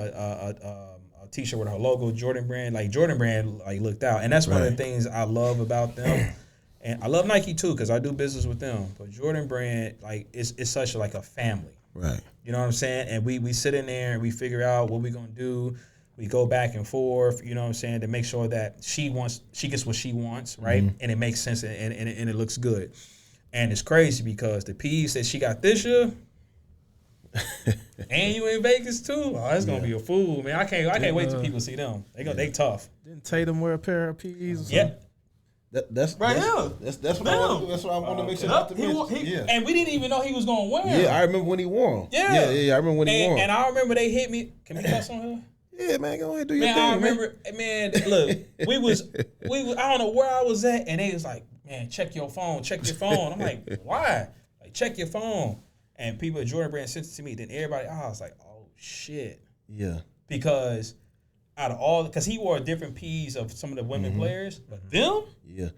a T-shirt with her logo, Jordan brand. Like Jordan brand like looked out, and that's one of the things I love about them. And I love Nike too because I do business with them. But Jordan brand like it's such like a family. Right. You know what I'm saying? And we sit in there and we figure out what we're gonna do. We go back and forth, you know what I'm saying, to make sure that she gets what she wants, right? Mm-hmm. And it makes sense and it looks good. And it's crazy because the piece that she got this year, and you in Vegas too, oh, it's gonna be a fool, man. I can't wait till people see them. They tough. Didn't Tatum wear a pair of PEs? Yeah. That's what I want to make sure not to miss. And we didn't even know he was gonna wear them. Yeah, I remember when he wore them. Yeah, I remember when he wore them. And I remember they hit me. Can we cuss on her? Yeah, man, go ahead, do your thing. I remember, man. Look, we was. I don't know where I was at, and they was like, "Man, check your phone. I'm like, "Why? Like, check your phone." And people at Jordan Brand sent it to me. Then everybody, I was like, "Oh shit." Yeah. Because out of all, because he wore different P's of some of the women players, but them,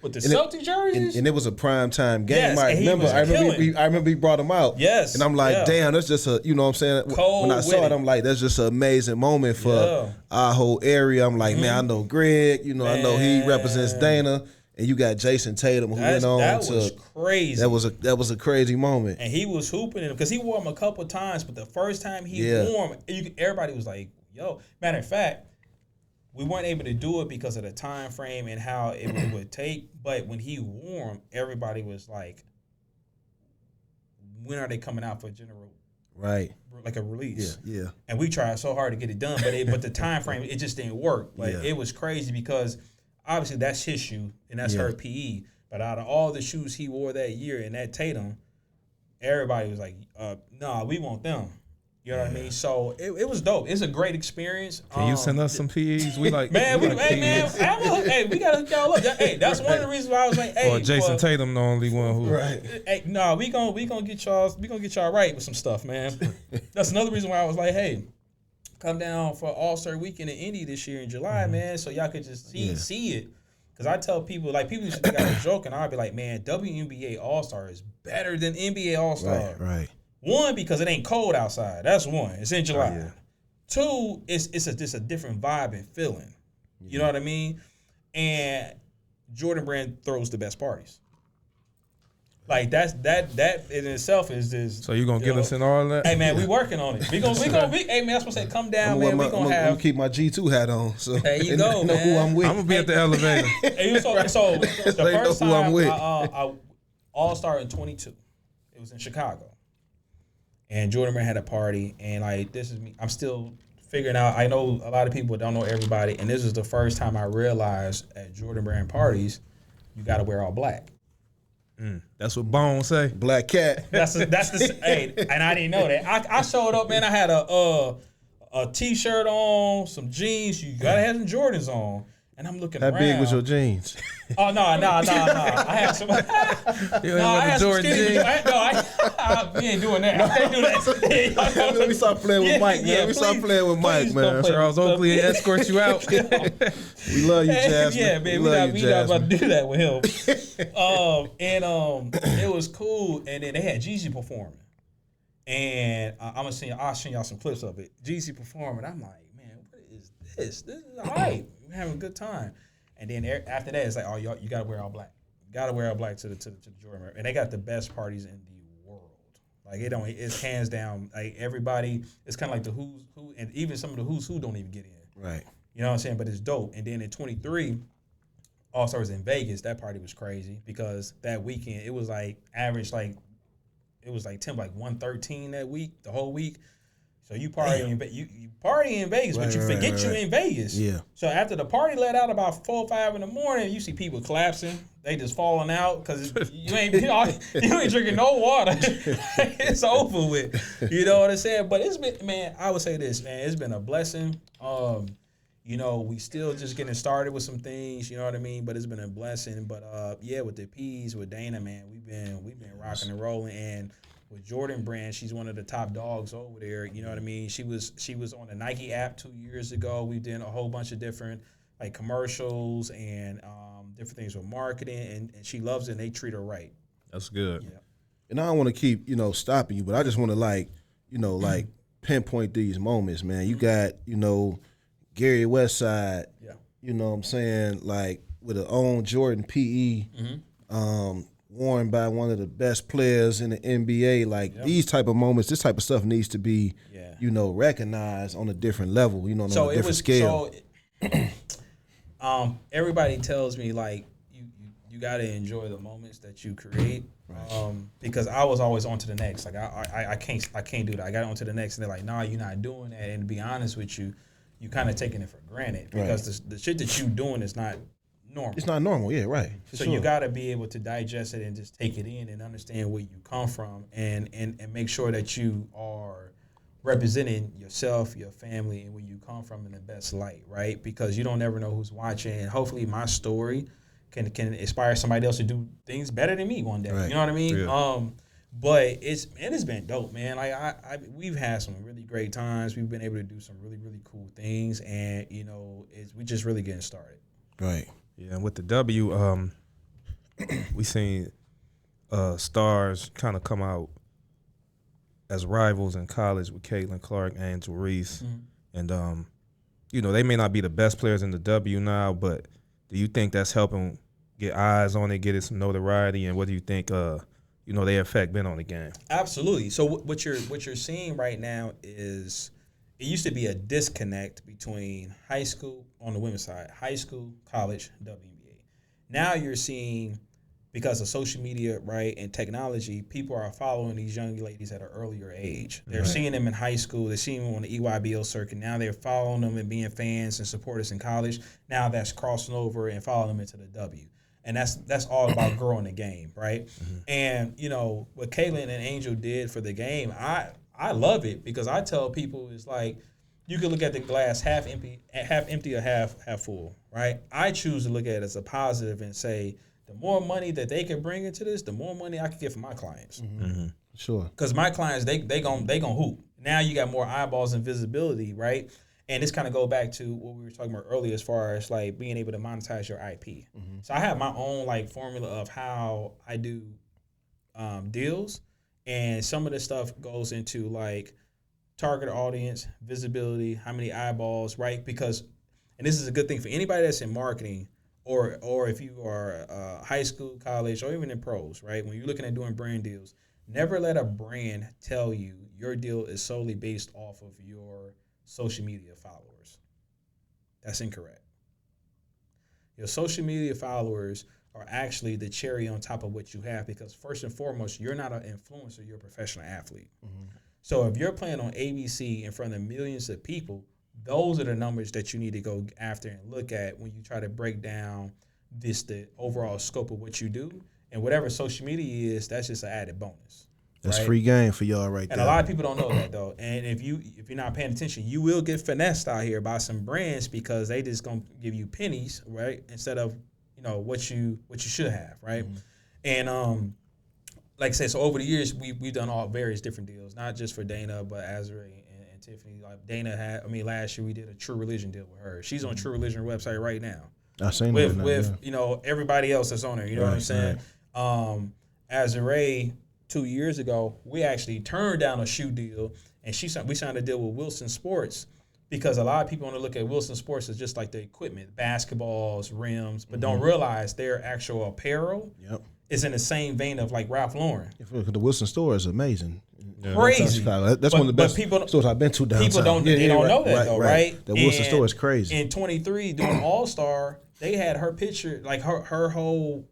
with the Celtic jerseys, and it was a prime time game. Yes, I remember he brought them out. Yes, and I'm like, damn, that's just a, you know what I'm saying. When I saw it, I'm like, that's just an amazing moment for our whole area. I'm like, man, I know Greg. You know, I know he represents Dana. And you got Jason Tatum who went on that was crazy. That was a crazy moment. And he was hooping him because he wore them a couple times, but the first time he wore them, everybody was like, "Yo!" Matter of fact, we weren't able to do it because of the time frame and how it would take. But when he wore them, everybody was like, "When are they coming out for general?" Right. Like a release. Yeah. And we tried so hard to get it done, but the time frame it just didn't work. Like it was crazy because. Obviously, that's his shoe, and that's her PE. But out of all the shoes he wore that year in that Tatum, everybody was like, nah, we want them. You know what I mean? So it was dope. It's a great experience. Can you send us some PEs? We like man, we gotta hook y'all up. Hey, that's one of the reasons why I was like, hey, or Jason Tatum, the only one who Hey, no, we gonna get y'all right with some stuff, man. That's another reason why I was like, hey. Come down for All-Star Weekend in Indy this year in July, man, so y'all could just see it. Because I tell people, like, people used to think I was joking. I'd be like, man, WNBA All-Star is better than NBA All-Star. Right. One, because it ain't cold outside. That's one. It's in July. Yeah. Two, it's just a different vibe and feeling. You know what I mean? And Jordan Brand throws the best parties. Like that in itself is just. So you gonna get us in all that? Hey man, we working on it. We gonna hey man, that's what I say. Come down, man. We gonna have. I'm keep my G2 hat on. So there you go, know man. who I'm with. I'm gonna be at the elevator. So the first time I'm with. I All-Star in 22, it was in Chicago, and Jordan Brand had a party, and like this is me. I'm still figuring out. I know a lot of people don't know everybody, and this was the first time I realized at Jordan Brand parties, you got to wear all black. That's what Bone say. Black cat. That's the hey, and I didn't know that. I showed up, man. I had a t-shirt on, some jeans. You gotta have some Jordans on, and I'm looking around. How big was your jeans? Oh no! I had some. I had some skinny jeans. We ain't doing that. I ain't doing that. Let me stop playing with Mike, man. Let me stop playing with Mike, man. Charles Oakley escort you out. We love you, Jasmine. Yeah, man. We not about to do that with him. It was cool, and then they had Jeezy performing, and I'll send y'all some clips of it. Jeezy performing. I'm like, man, what is this? This is hype. We're having a good time. And then after that, it's like, oh, you gotta wear all black. You gotta wear all black to the Jordan. And they got the best parties in the world. Like it's hands down. Like everybody, it's kind of like the who's who, and even some of the who's who don't even get in. Right. You know what I'm saying? But it's dope. And then in 23, All-Stars in Vegas, that party was crazy because that weekend it was like average it was like 113 that week, the whole week. So you party you party in Vegas, but you forget you in Vegas. Yeah. So after the party let out about 4 or 5 in the morning, you see people collapsing. They just falling out because you ain't drinking no water. It's over with. You know what I'm saying? But it's been, man, I would say this, man, it's been a blessing. We still just getting started with some things, you know what I mean? But it's been a blessing. But with the P's, with Dana, man, we've been rocking and rolling. And with Jordan Brand, she's one of the top dogs over there. You know what I mean? She was on the Nike app 2 years ago. We did a whole bunch of different like commercials and different things with marketing, and she loves it. And they treat her right. That's good. Yeah. And I don't want to keep stopping you, but I just want to pinpoint these moments, man. You got Gary Westside. Yeah. You know what I'm saying, like with her own Jordan PE. Worn by one of the best players in the NBA. Like these type of moments, this type of stuff needs to be, recognized on a different level, on a different scale. Everybody tells me like you got to enjoy the moments that you create, because I was always on to the next. Like I can't do that. I got on to the next, and they're like, nah, you're not doing that. And to be honest with you, you kind of taking it for granted because the shit that you doing is not normal. It's not normal, yeah, right. So you got to be able to digest it and just take it in and understand where you come from and make sure that you are representing yourself, your family, and where you come from in the best light, right? Because you don't ever know who's watching. And hopefully my story can inspire somebody else to do things better than me one day. Right. You know what I mean? Yeah. But it's been dope, man. Like we've had some really great times. We've been able to do some really, really cool things, and we just really getting started. Right. Yeah, and with the W, we seen stars kind of come out as rivals in college with Caitlin Clark, Angel Reese, and they may not be the best players in the W now, but do you think that's helping get eyes on it, getting some notoriety, and what do you think their effect been on the game? Absolutely. So what you're seeing right now is it used to be a disconnect between high school on the women's side, high school, college, WNBA. Now you're seeing, because of social media, right, and technology, people are following these young ladies at an earlier age. They're seeing them in high school. They're seeing them on the EYBL circuit. Now they're following them and being fans and supporters in college. Now that's crossing over and following them into the W. And that's all about growing the game, right? Mm-hmm. And, what Caitlin and Angel did for the game, I love it because I tell people it's like you can look at the glass half empty or half full, right? I choose to look at it as a positive and say the more money that they can bring into this, the more money I can get for my clients. Mm-hmm. Mm-hmm. Sure. Because my clients, they gon' hoop. Now you got more eyeballs and visibility, right? And this kind of go back to what we were talking about earlier as far as like being able to monetize your IP. Mm-hmm. So I have my own like formula of how I do deals. And some of this stuff goes into like target audience, visibility, how many eyeballs, right? Because, and this is a good thing for anybody that's in marketing or if you are high school, college, or even in pros, right? When you're looking at doing brand deals, never let a brand tell you your deal is solely based off of your social media followers. That's incorrect. Your social media followers are actually the cherry on top of what you have, because first and foremost, you're not an influencer, you're a professional athlete. Mm-hmm. So if you're playing on ABC in front of millions of people, those are the numbers that you need to go after and look at when you try to break down the overall scope of what you do. And whatever social media is, that's just an added bonus. That's free game for y'all right there. And a lot of people don't know that, though. And if you're not paying attention, you will get finessed out here by some brands, because they just gonna give you pennies, right, instead of what you should have, right? Mm-hmm. And like I said, so over the years we've done all various different deals, not just for Dana, but Azure and Tiffany. Like Dana last year we did a True Religion deal with her. She's on True Religion website right now. I've seen with everybody else that's on there. You know what I'm saying? Right. Azure 2 years ago, we actually turned down a shoe deal, and we signed a deal with Wilson Sports, because a lot of people want to look at Wilson Sports as just like the equipment, basketballs, rims, but don't realize their actual apparel is in the same vein of like Ralph Lauren. The Wilson store is amazing. Yeah, crazy. That's one of the best stores I've been to downtown. People don't know that right? The Wilson store is crazy. In 23, during All-Star, they had her picture, like her whole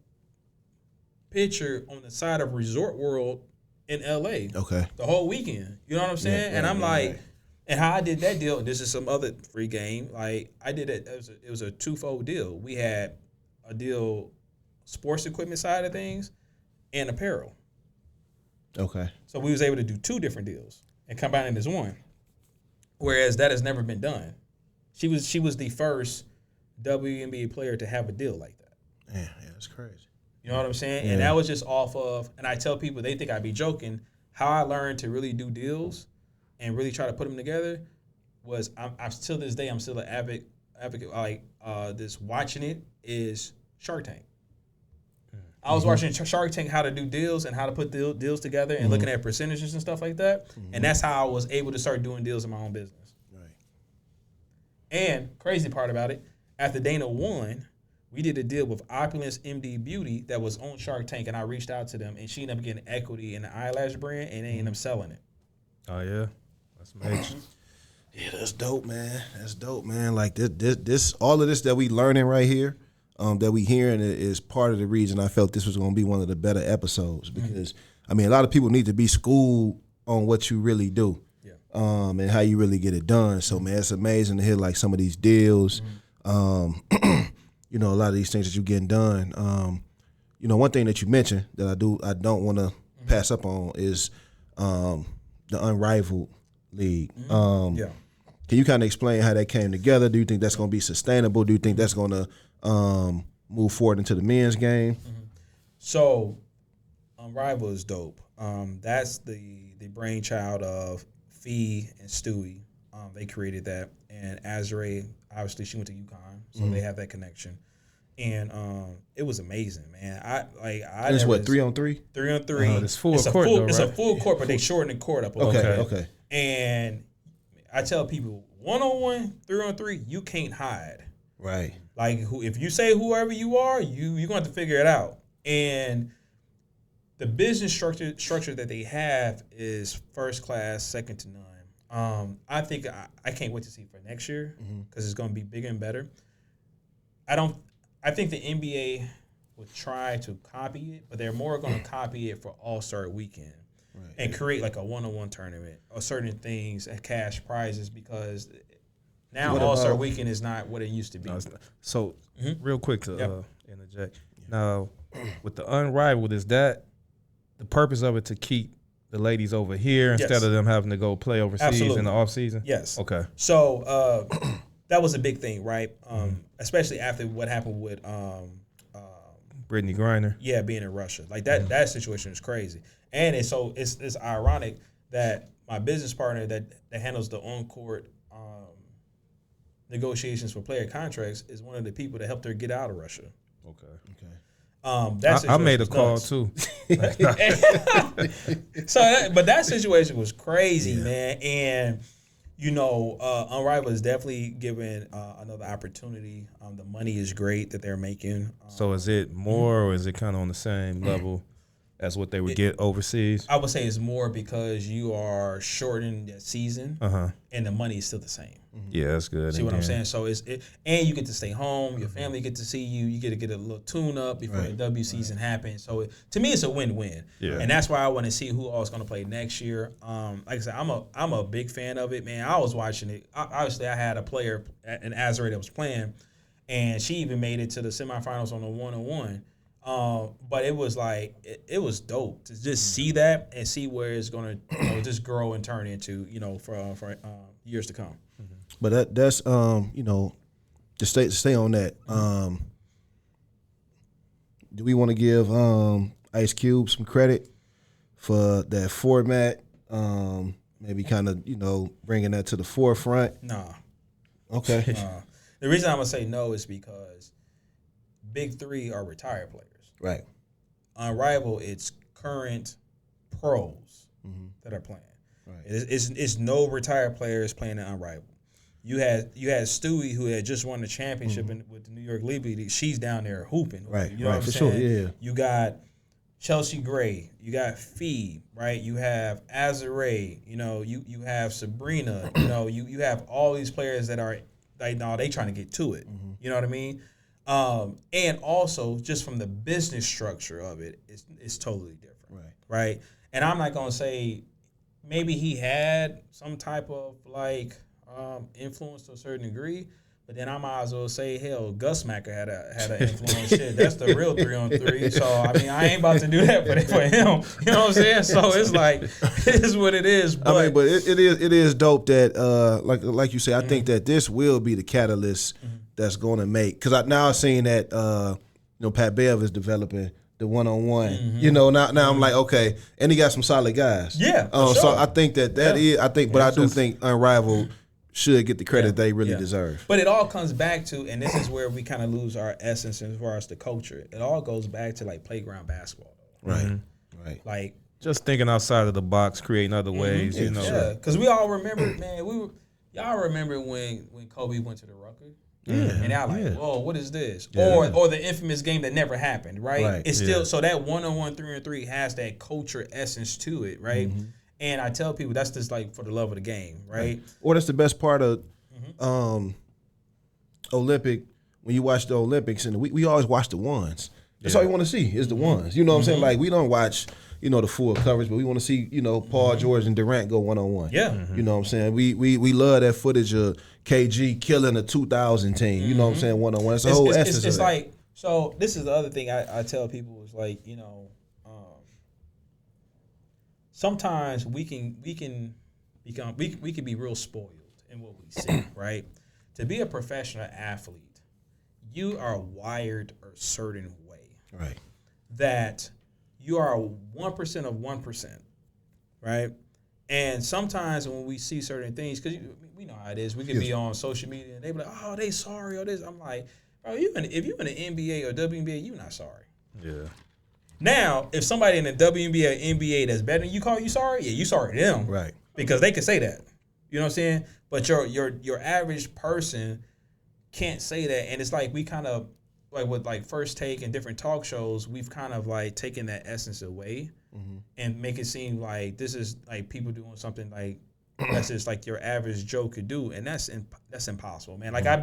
picture on the side of Resort World in LA. Okay. The whole weekend. You know what I'm saying? And I'm like, and how I did that deal, this is some other free game. Like I did it was a twofold deal. We had a deal, sports equipment side of things and apparel. Okay. So we was able to do two different deals and combine it as one. Whereas that has never been done. She was the first WNBA player to have a deal like that. Yeah, that's crazy. You know what I'm saying? Yeah. And that was just off of, and I tell people, they think I'd be joking, how I learned to really do deals and really try to put them together was, I'm still this day, I'm still an advocate, like this watching it is Shark Tank. I was watching Shark Tank, how to do deals and how to put deals together and looking at percentages and stuff like that. And that's how I was able to start doing deals in my own business. Right. And crazy part about it, after Dana won, we did a deal with Opulence MD Beauty that was on Shark Tank, and I reached out to them, and she ended up getting equity in the eyelash brand, and they ended up selling it. Oh, yeah? That's major. Yeah, that's dope, man. That's dope, man. Like, this all of this that we learning right here, that we hearing is part of the reason I felt this was going to be one of the better episodes, because, I mean, a lot of people need to be schooled on what you really do, and how you really get it done. So, man, it's amazing to hear, like, some of these deals, a lot of these things that you're getting done. One thing that you mentioned that I don't want to pass up on is the Unrivaled League. Can you kind of explain how that came together? Do you think that's going to be sustainable? Do you think that's going to move forward into the men's game? So, Unrivaled is dope. That's the brainchild of Fee and Stewie. They created that, and Azure, obviously, she went to UConn, so they have that connection. And it was amazing, man. It's what, 3-on-3? 3-on-3. It's full court, though, right? It's a full court, but they shortened the court up a little bit. Okay. And I tell people, 1-on-1, 3-on-3, you can't hide. Right. Like, if you say whoever you are, you're going to have to figure it out. And the business structure that they have is first class, second to none. I think I can't wait to see for next year, because it's going to be bigger and better. I think the NBA would try to copy it, but they're more going to copy it for All-Star Weekend and create like a 1-on-1 tournament or certain things and cash prizes, because now All-Star Weekend is not what it used to be. So, real quick to interject. Now, with the Unrivaled, is that the purpose of it, to keep the ladies over here instead of them having to go play overseas in the off season? Yes. Okay. So that was a big thing, right? Especially after what happened with Brittany Griner. Yeah, being in Russia. Like that situation is crazy. And it's ironic that my business partner that handles the on-court negotiations for player contracts is one of the people that helped her get out of Russia. Okay. I made a call too. But that situation was crazy, man. And Unrivaled is definitely given another opportunity. The money is great that they're making. So is it more or is it kind of on the same level as what they would get overseas? I would say it's more because you are shortening the season, and the money is still the same. Yeah, that's good. See what I'm saying? So and you get to stay home. Your family get to see you. You get to get a little tune up before the W season happens. So to me, it's a win-win. Yeah. And that's why I want to see who all is going to play next year. Like I said, I'm a big fan of it, man. I was watching it. Obviously, I had a player, an Azure that was playing, and she even made it to the semifinals on the 1-on-1. But it was like it was dope to just see that and see where it's gonna just grow and turn into for years to come. But that's to stay on that. Do we want to give Ice Cube some credit for that format? Maybe kind of bringing that to the forefront. Nah. Okay. The reason I'm gonna say no is because Big Three are retired players. Right. Unrivaled, it's current pros that are playing. Right. It's no retired players playing at Unrivaled. You had Stewie, who had just won the championship with the New York Liberty. She's down there hooping. Right. You know what I'm saying? Sure. Yeah. You got Chelsea Gray. You got Fee. Right. You have Azure. You have Sabrina. You have all these players that are like, no, they trying to get to it. You know what I mean? And also just from the business structure of it, it's totally different. Right. And I'm not gonna say maybe he had some type of influence to a certain degree, but then I might as well say, hell, Gus Macker had an influence. Shit, that's the real 3-on-3. So I mean, I ain't about to do that for him. You know what I'm saying? So it's like, it is what it is. But it is dope that like you say, I think that this will be the catalyst that's going to make, because now I'm seeing that Pat Bev is developing the 1-on-1. Now I'm like, okay, and he got some solid guys. Yeah. Sure. So I think that is. I think, but I do think Unrivaled should get the credit they really deserve. But it all comes back to, and this is where we kind of lose our essence as far as the culture. It all goes back to like playground basketball. Right. Like just thinking outside of the box, creating other ways. Yeah, because we all remember, man. Y'all remember when Kobe went to the Rutgers. Yeah. And y'all like, whoa, what is this? Yeah. Or the infamous game that never happened, right? It's still, so that 1-on-1 3-on-3 has that culture essence to it, right? And I tell people that's just like for the love of the game, right? Or that's the best part of Olympic, when you watch the Olympics, and we always watch the ones. That's all you want to see is the ones. You know what I'm saying? Like, we don't watch, the full coverage, but we want to see, Paul George and Durant go 1-on-1. Yeah. You know what I'm saying? We love that footage of KG killing a 2000 team. You know what I'm saying? 1-on-1. It's the whole essence of that. Like, so this is the other thing I tell people is like, sometimes we can be real spoiled in what we see, right? To be a professional athlete, you are wired a certain way. Right. That you are 1% of 1%, right? And sometimes when we see certain things, because we know how it is, we can be on social media and they be like, oh, they sorry or this. I'm like, bro, if you're in the NBA or WNBA, you're not sorry. Yeah. Now, if somebody in the WNBA or NBA that's better than you call you sorry, yeah, you sorry to them. Right. Because they can say that. You know what I'm saying? But your average person can't say that. And it's like we kind of, like with like First Take and different talk shows, we've kind of like taken that essence away and make it seem like this is like people doing something like that's just like your average Joe could do. And that's impossible, man. Like I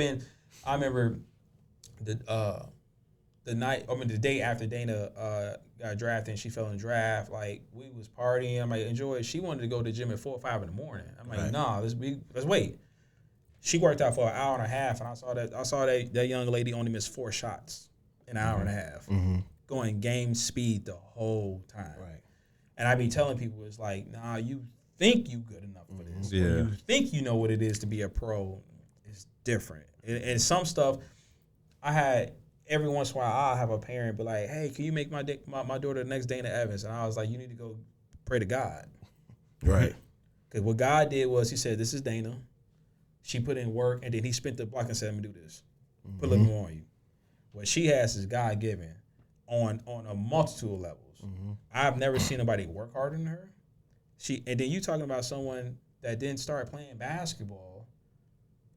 remember the day after Dana got drafted and she fell in the draft, like we was partying. I'm like, enjoy it. She wanted to go to the gym at 4 or 5 in the morning. I'm like, nah, let's wait. She worked out for an hour and a half, and I saw that young lady only missed 4 shots in an hour and a half, going game speed the whole time. Right. And I be telling people, it's like, nah, you think you good enough for this. Yeah. You think you know what it is to be a pro. It's different. And some stuff, I had every once in a while, I'll have a parent be like, hey, can you make my daughter the next Dana Evans? And I was like, you need to go pray to God. Right. Because what God did was he said, this is Dana. She put in work, and then he spent the block and said, I'm going to do this. Put a little more on you. What she has is God-given on a multitude of levels. I've never seen nobody work harder than her. And then you talking about someone that didn't start playing basketball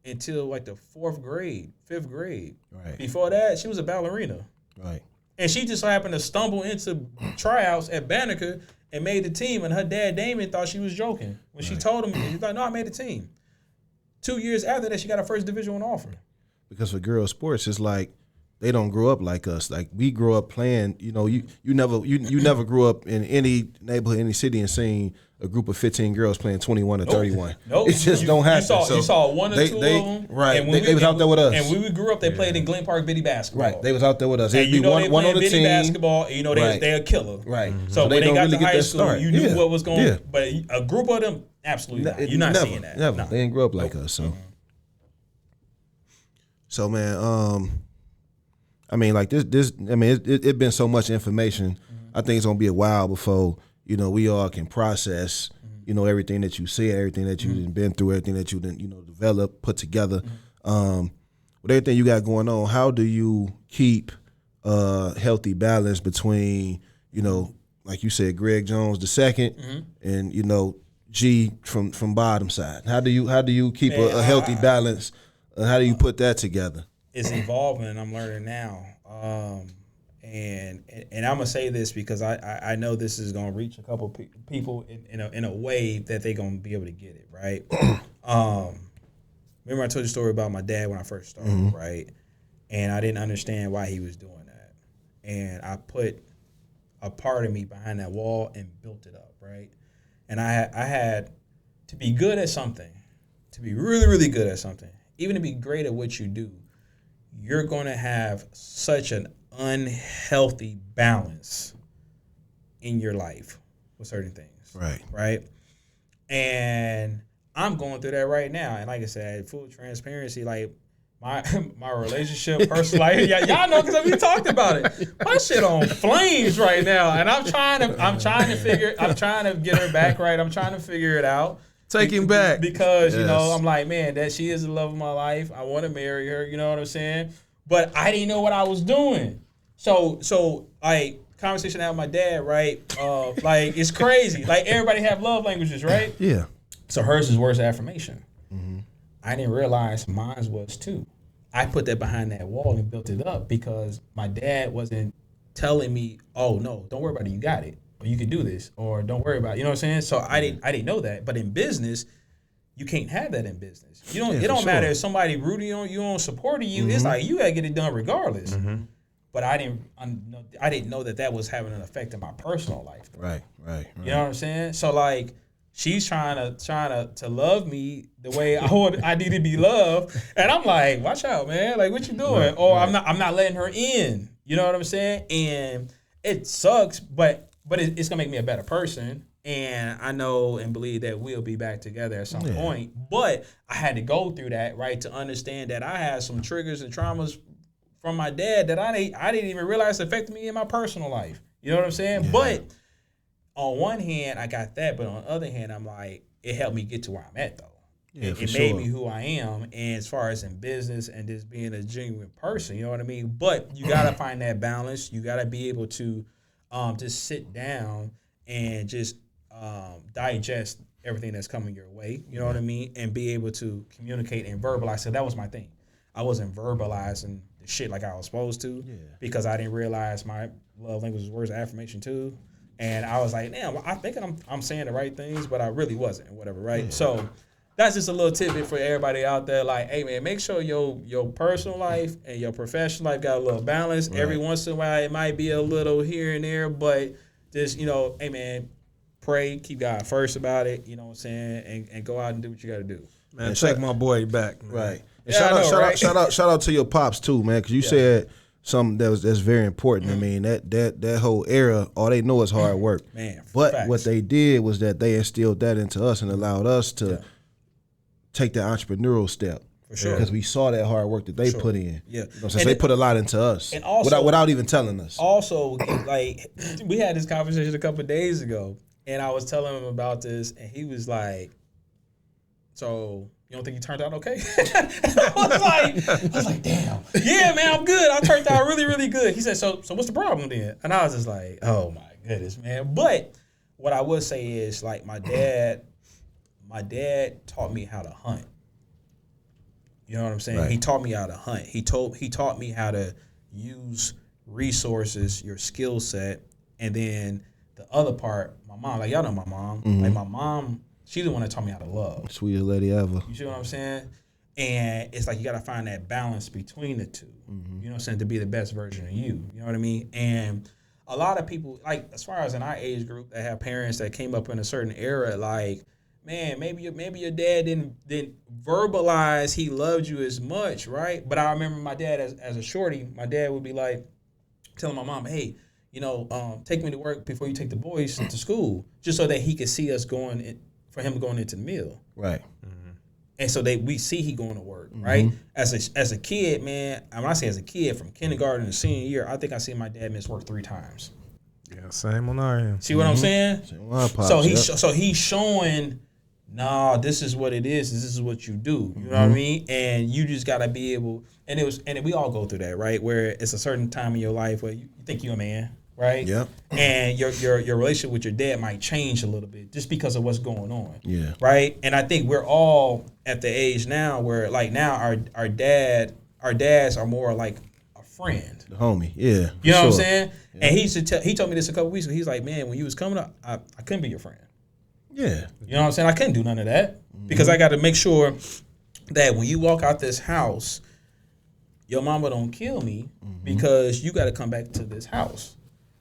until like the 4th grade, 5th grade. Right. Before that, she was a ballerina. Right. And she just happened to stumble into tryouts at Banneker and made the team. And her dad, Damon, thought she was joking. When she told him, he thought, no, I made the team. 2 years after that, she got her first Division I offer. Because for girls sports, it's like they don't grow up like us. Like we grow up playing, you never grew up in any neighborhood, any city and seen a group of 15 girls playing 21 or 31. Nope. It just don't happen. You saw one or two of them. Right. And they was out there with us. And when we grew up, they played in Glen Park Biddy basketball. Right. They was out there with us. And you know they one on the Biddy team. basketball, and they're a killer. Right. So when they got to high school, start. you knew what was going on. Yeah. But a group of them, absolutely not. You're not seeing that. Never. No. They didn't grow up like us. So. So man, I mean, like this. I mean, it been so much information. I think it's gonna be a while before we all can process. Everything that you said, everything that you've been through, everything that you didn't develop, put together. With everything you got going on, how do you keep a healthy balance between like you said, Greg Jones II, and G from bottom side? How do you keep a healthy balance? How do you put that together? It's evolving. I'm learning now, and I'm gonna say this because I know this is gonna reach a couple people in a way that they're gonna be able to get it right. Remember I told you a story about my dad when I first started, right? And I didn't understand why he was doing that, and I put a part of me behind that wall and built it up, right? And I had to be good at something, to be really, really good at something. Even to be great at what you do, you're going to have such an unhealthy balance in your life with certain things. Right. Right? And I'm going through that right now. And like I said, full transparency, like my relationship, personal life, y'all know because we talked about it. My shit on flames right now. And I'm trying to get her back right. I'm trying to figure it out. Take him back. Because, I'm like, man, that she is the love of my life. I want to marry her, you know what I'm saying? But I didn't know what I was doing. So like, conversation I had with my dad, right? Like, it's crazy. Like, everybody have love languages, right? Yeah. So hers is words of affirmation. I didn't realize mine was too. I put that behind that wall and built it up because my dad wasn't telling me, oh, no, don't worry about it. You got it. Or you can do this, or don't worry about it. You know what I'm saying? So I didn't know that. But in business, you can't have that in business. It don't matter if somebody rooting on you, supporting you. It's like you gotta get it done regardless. But I didn't know that was having an effect in my personal life. Right. You know what I'm saying? So like, she's trying to love me the way I need to be loved, and I'm like, watch out, man. Like, what you doing? I'm not letting her in. You know what I'm saying? And it sucks, but it's gonna make me a better person, and I know and believe that we'll be back together at some point. But I had to go through that, right, to understand that I had some triggers and traumas from my dad that I didn't even realize affected me in my personal life. You know what I'm saying? Yeah. But on one hand, I got that, but on the other hand, I'm like, it helped me get to where I'm at, though. Yeah, it made me who I am, and as far as in business and just being a genuine person, you know what I mean? But you gotta find that balance. You gotta be able to just sit down and just digest everything that's coming your way, you know what I mean? And be able to communicate and verbalize. So that was my thing. I wasn't verbalizing the shit like I was supposed to because I didn't realize my love language was words of affirmation too. And I was like, damn, I think I'm saying the right things, but I really wasn't, whatever, right? Yeah. So that's just a little tidbit for everybody out there. Like, hey, man, make sure your personal life and your professional life got a little balance. Right. Every once in a while, it might be a little here and there, but just, hey, man, pray, keep God first about it, you know what I'm saying, and go out and do what you got to do. Man, take my boy back, man. Right. And shout out to your pops, too, man, because you said something that's very important. Mm-hmm. I mean, that whole era, all they know is hard work. Man, but facts. What they did was that they instilled that into us and allowed us to take that entrepreneurial step. For sure. Because we saw that hard work that they put in. Yeah. So they put a lot into us. And also, without even telling us. Also, like, we had this conversation a couple of days ago, and I was telling him about this, and he was like, so you don't think you turned out okay? I was like, damn. Yeah, man, I'm good. I turned out really, really good. He said, so what's the problem then? And I was just like, oh my goodness, man. But what I would say is, like, my dad my dad taught me how to hunt. You know what I'm saying? Right. He taught me how to hunt. He taught me how to use resources, your skill set, and then the other part, my mom. Like y'all know my mom. Like my mom, she's the one that taught me how to love. Sweetest lady ever. You see what I'm saying? And it's like you got to find that balance between the two. You know what I'm saying? To be the best version of you. You know what I mean? And a lot of people, like as far as in our age group that have parents that came up in a certain era, like, man, maybe your dad didn't verbalize he loved you as much, right? But I remember my dad as a shorty, my dad would be like telling my mom, hey, you know, take me to work before you take the boys to school, just so that he could see us going into the meal. Right. And so we see he going to work, right? As a kid, man, when I say as a kid, from kindergarten to senior year, I think I seen my dad miss work 3 times. Yeah, same on our end. See what I'm saying? So he's showing, nah, this is what it is. This is what you do. You know what I mean? And you just gotta be able. And we all go through that, right? Where it's a certain time in your life where you think you're a man, right? Yeah. And your relationship with your dad might change a little bit just because of what's going on. Yeah. Right. And I think we're all at the age now where like now our dads are more like a friend. The homie. Yeah. You know what I'm saying? Yeah. And he told me this a couple weeks ago. He's like, man, when you was coming up, I couldn't be your friend. Yeah. You know what I'm saying? I couldn't do none of that because I got to make sure that when you walk out this house, your mama don't kill me because you got to come back to this house.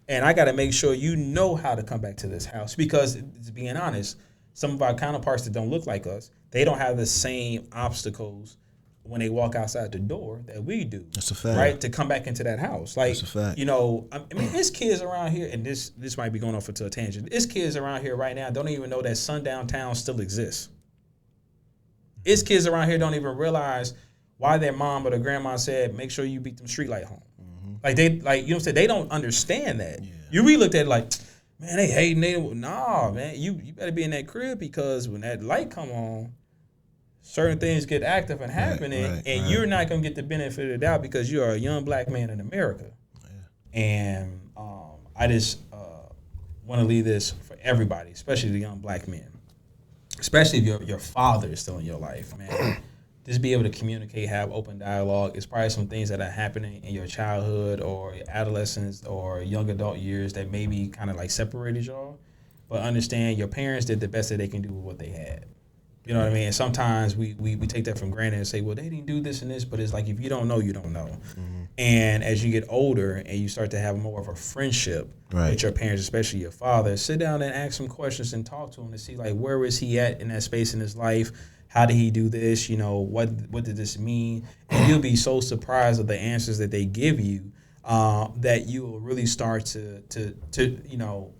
And I got to make sure you know how to come back to this house because, to being honest, some of our counterparts that don't look like us, they don't have the same obstacles when they walk outside the door that we do. That's a fact. Right? To come back into that house. Like, that's a fact. You know, I mean, there's kids around here, and this might be going off into a tangent. There's kids around here right now don't even know that sundown town still exists. There's kids around here don't even realize why their mom or their grandma said, make sure you beat them streetlight home. Like, you know what I'm saying? They don't understand that. Yeah. You really looked at it like, man, they hating. Nah, man, you better be in that crib because when that light come on, certain things get active and happening, you're not going to get the benefit of the doubt because you are a young black man in America. Yeah. And I just want to leave this for everybody, especially the young black men, especially if your father is still in your life, man. Just be able to communicate, have open dialogue. It's probably some things that are happening in your childhood or your adolescence or young adult years that maybe kind of like separated y'all. But understand your parents did the best that they can do with what they had. You know what I mean? And sometimes we take that for granted and say, well, they didn't do this and this. But it's like if you don't know, you don't know. And as you get older and you start to have more of a friendship with your parents, especially your father, sit down and ask some questions and talk to him to see like where is he at in that space in his life. How did he do this? You know, what did this mean? And you'll be so surprised at the answers that they give you that you will really start to you know,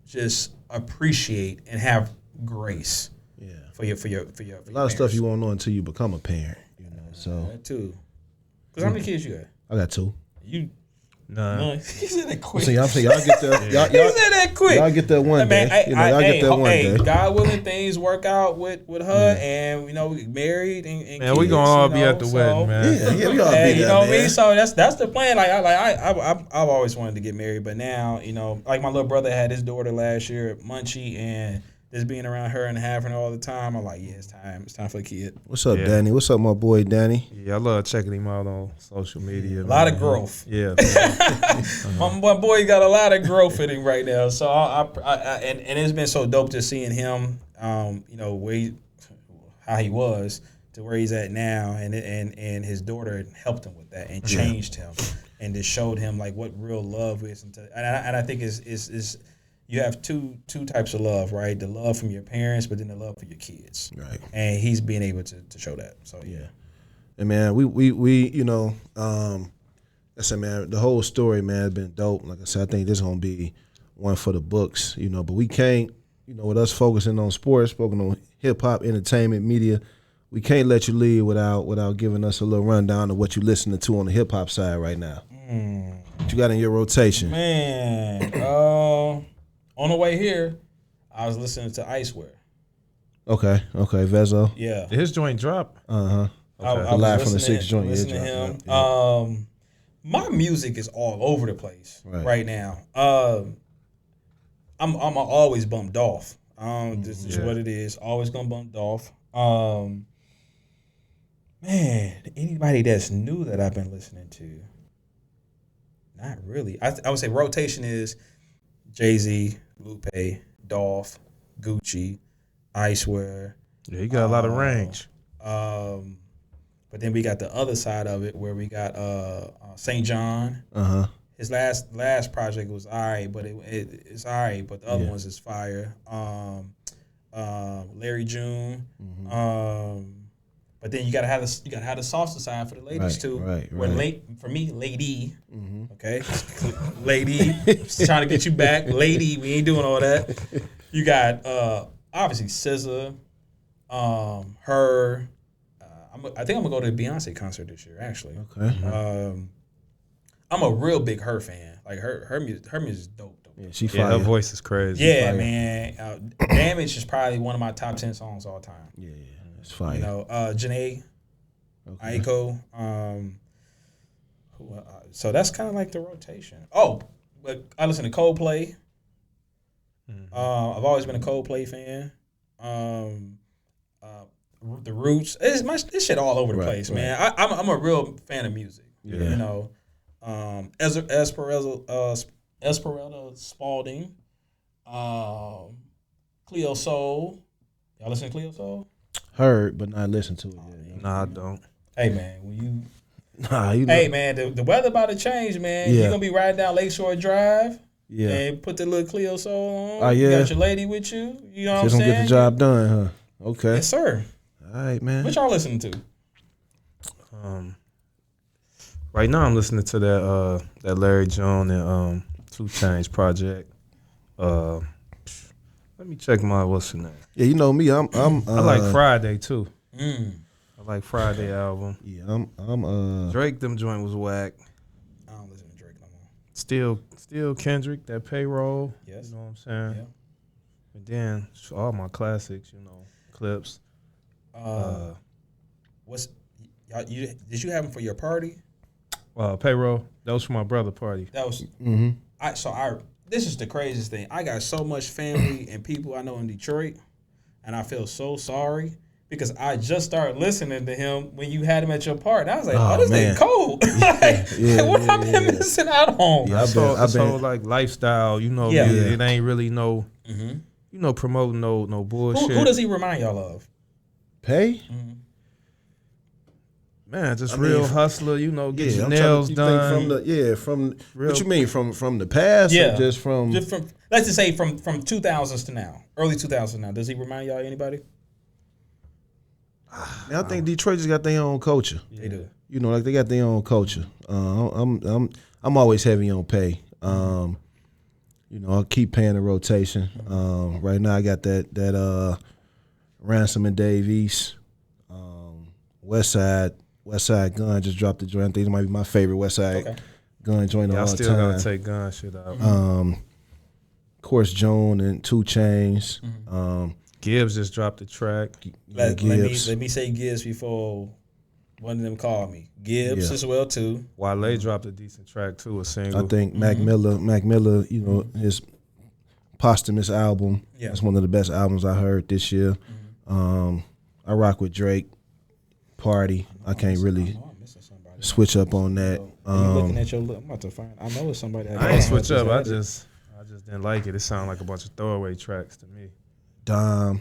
just appreciate and have grace. Yeah. For your a lot of stuff you won't know until you become a parent. You know, so that too. Because how many kids you got? I got 2. You. None. He said that quick. So y'all get that. He said that quick. Y'all get that one day. Y'all get that one day. God willing, things work out with her, and you know we married and man, kids, we gonna all be at the wedding, man. Yeah, we all be there. You know what I mean? So that's the plan. I've always wanted to get married, but now you know, like my little brother had his daughter last year, Munchie, and just being around her and having her all the time, I'm like, yeah, it's time for a kid. What's up, Danny? What's up, my boy, Danny? Yeah, I love checking him out on social media. A lot of growth. Yeah. My boy got a lot of growth in him right now. So and it's been so dope just seeing him, you know, how he was to where he's at now, and his daughter helped him with that and changed him and just showed him like what real love is. And I think is you have two types of love, right? The love from your parents, but then the love for your kids. Right. And he's being able to show that. So yeah. And man, we you know, I said, man, the whole story, man, has been dope. Like I said, I think this is gonna be one for the books, you know. But we can't, you know, with us focusing on sports, focusing on hip hop, entertainment, media, we can't let you leave without giving us a little rundown of what you're listening to on the hip hop side right now. What you got in your rotation? Man, on the way here, I was listening to Icewear. Okay, Vezo. Yeah. His joint drop. Okay. I Live from the 6th joint. Listening to him. Yeah. My music is all over the place right now. I'm always bumped off. This is what it is. Always gonna bump Dolph. Man, anybody that's new that I've been listening to? Not really. I would say rotation is Jay-Z, Lupe, Dolph, Gucci, Icewear. Yeah, you got a lot of range. But then we got the other side of it where we got St. John. His last project was all right, but it's all right. But the other ones is fire. Larry June. But then you gotta have the softer side for the ladies too. Right. For me, lady. Okay, lady, trying to get you back, lady. We ain't doing all that. You got obviously SZA, her. I think I'm gonna go to a Beyonce concert this year. Actually, okay. I'm a real big her fan. Like her music is dope. Yeah, her voice is crazy. Yeah, man. Damage is probably one of my top 10 songs all time. Yeah, it's fire. You know, Janae, Aiko. So that's kind of like the rotation. Oh, but I listen to Coldplay. I've always been a Coldplay fan. The Roots. It's shit all over the place, man. I'm a real fan of music. You know, Esperanza Spalding, Cleo Soul. Y'all listen to Cleo Soul? Heard, but not listened to it yet. Nah, I don't. Hey, man, when you... you know. Hey, man, the weather about to change, man. You're going to be riding down Lakeshore Drive and put the little Cleo Soul on. You got your lady with you. You know what I'm saying? She's going to get the job done, huh? Okay. Yes, sir. All right, man. What y'all listening to? Right now I'm listening to that Larry June and 2 Chainz project. Let me check what's the name. Yeah, you know me. I like Friday too. I like Friday album. Yeah, I'm Drake. Them joint was whack. I don't listen to Drake no more. Still Kendrick. That Payroll. Yes. You know what I'm saying? Yeah. And then all my classics. You know, Clips. Did you have them for your party? Payroll. That was for my brother party. That was. This is the craziest thing. I got so much family and people I know in Detroit, and I feel so sorry because I just started listening to him when you had him at your party. I was like, this thing cold. What have I been missing out on? Yeah, I've been like lifestyle. You know, it ain't really no, you know, promoting no bullshit. Who does he remind y'all of? Pay? Man, just real hustler, you know, get your nails done. From what you mean from the past? Yeah, or just from let's just say from 2000s to now, early 2000s now. Does he remind y'all anybody? I think Detroit just got their own culture. Yeah. They do. You know, like they got their own culture. I'm always heavy on Pay. You know, I'll keep paying the rotation. Right now I got that Ransom and Dave East, Westside Gun just dropped the joint. I think it might be my favorite Westside Gun joint of all time. I still gotta take Gun shit out. Of course, Joan and 2 Chainz. Gibbs just dropped the track. Let me say Gibbs before one of them called me. Gibbs as well too. Wale dropped a decent track too, a single. I think Mac Miller, you know, his posthumous album. Yeah. That's one of the best albums I heard this year. I rock with Drake. Party. I can't really switch up on that. You looking at your I'm about to find. I know it's somebody. I ain't switch up. I just didn't like it. It sounded like a bunch of throwaway tracks to me. Dom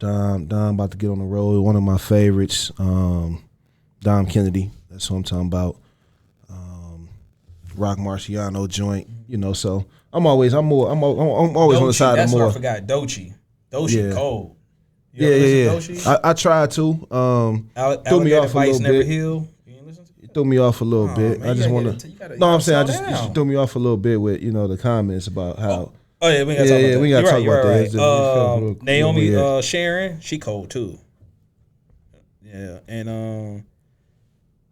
about to get on the road. One of my favorites. Dom Kennedy. That's what I'm talking about. Rock Marciano joint. You know, so I'm always on the side of more. That's what I forgot. Doechii cold. I tried to. Threw me off a little bit. You ain't listen to it? It threw me off a little bit. Man, I just want to. No, I'm saying I just threw me off a little bit with the comments about how. Oh yeah, we got to talk about that. Right. Naomi Sharon, she cold too. Yeah, and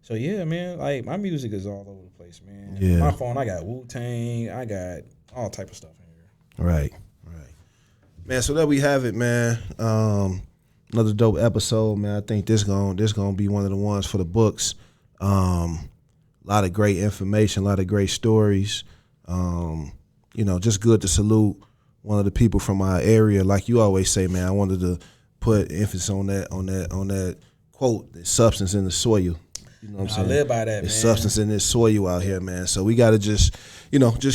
so yeah, man, like my music is all over the place, man. Yeah. My phone, I got Wu-Tang, I got all type of stuff in here. Right. Man, so there we have it, man. Another dope episode, man. I think this gonna be one of the ones for the books. A lot of great information, a lot of great stories. You know, just good to salute one of the people from our area, like you always say, man, I wanted to put emphasis on that quote, the substance in the soil. You know what I'm saying? I live by that, man. There's substance in this soil out here, man. So we got to just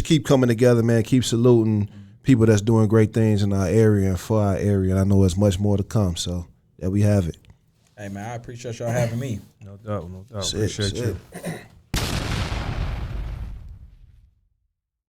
keep coming together, man. Keep saluting people that's doing great things in our area and for our area. And I know there's much more to come. So there we have it. Hey, man, I appreciate y'all having me. No doubt. Appreciate you.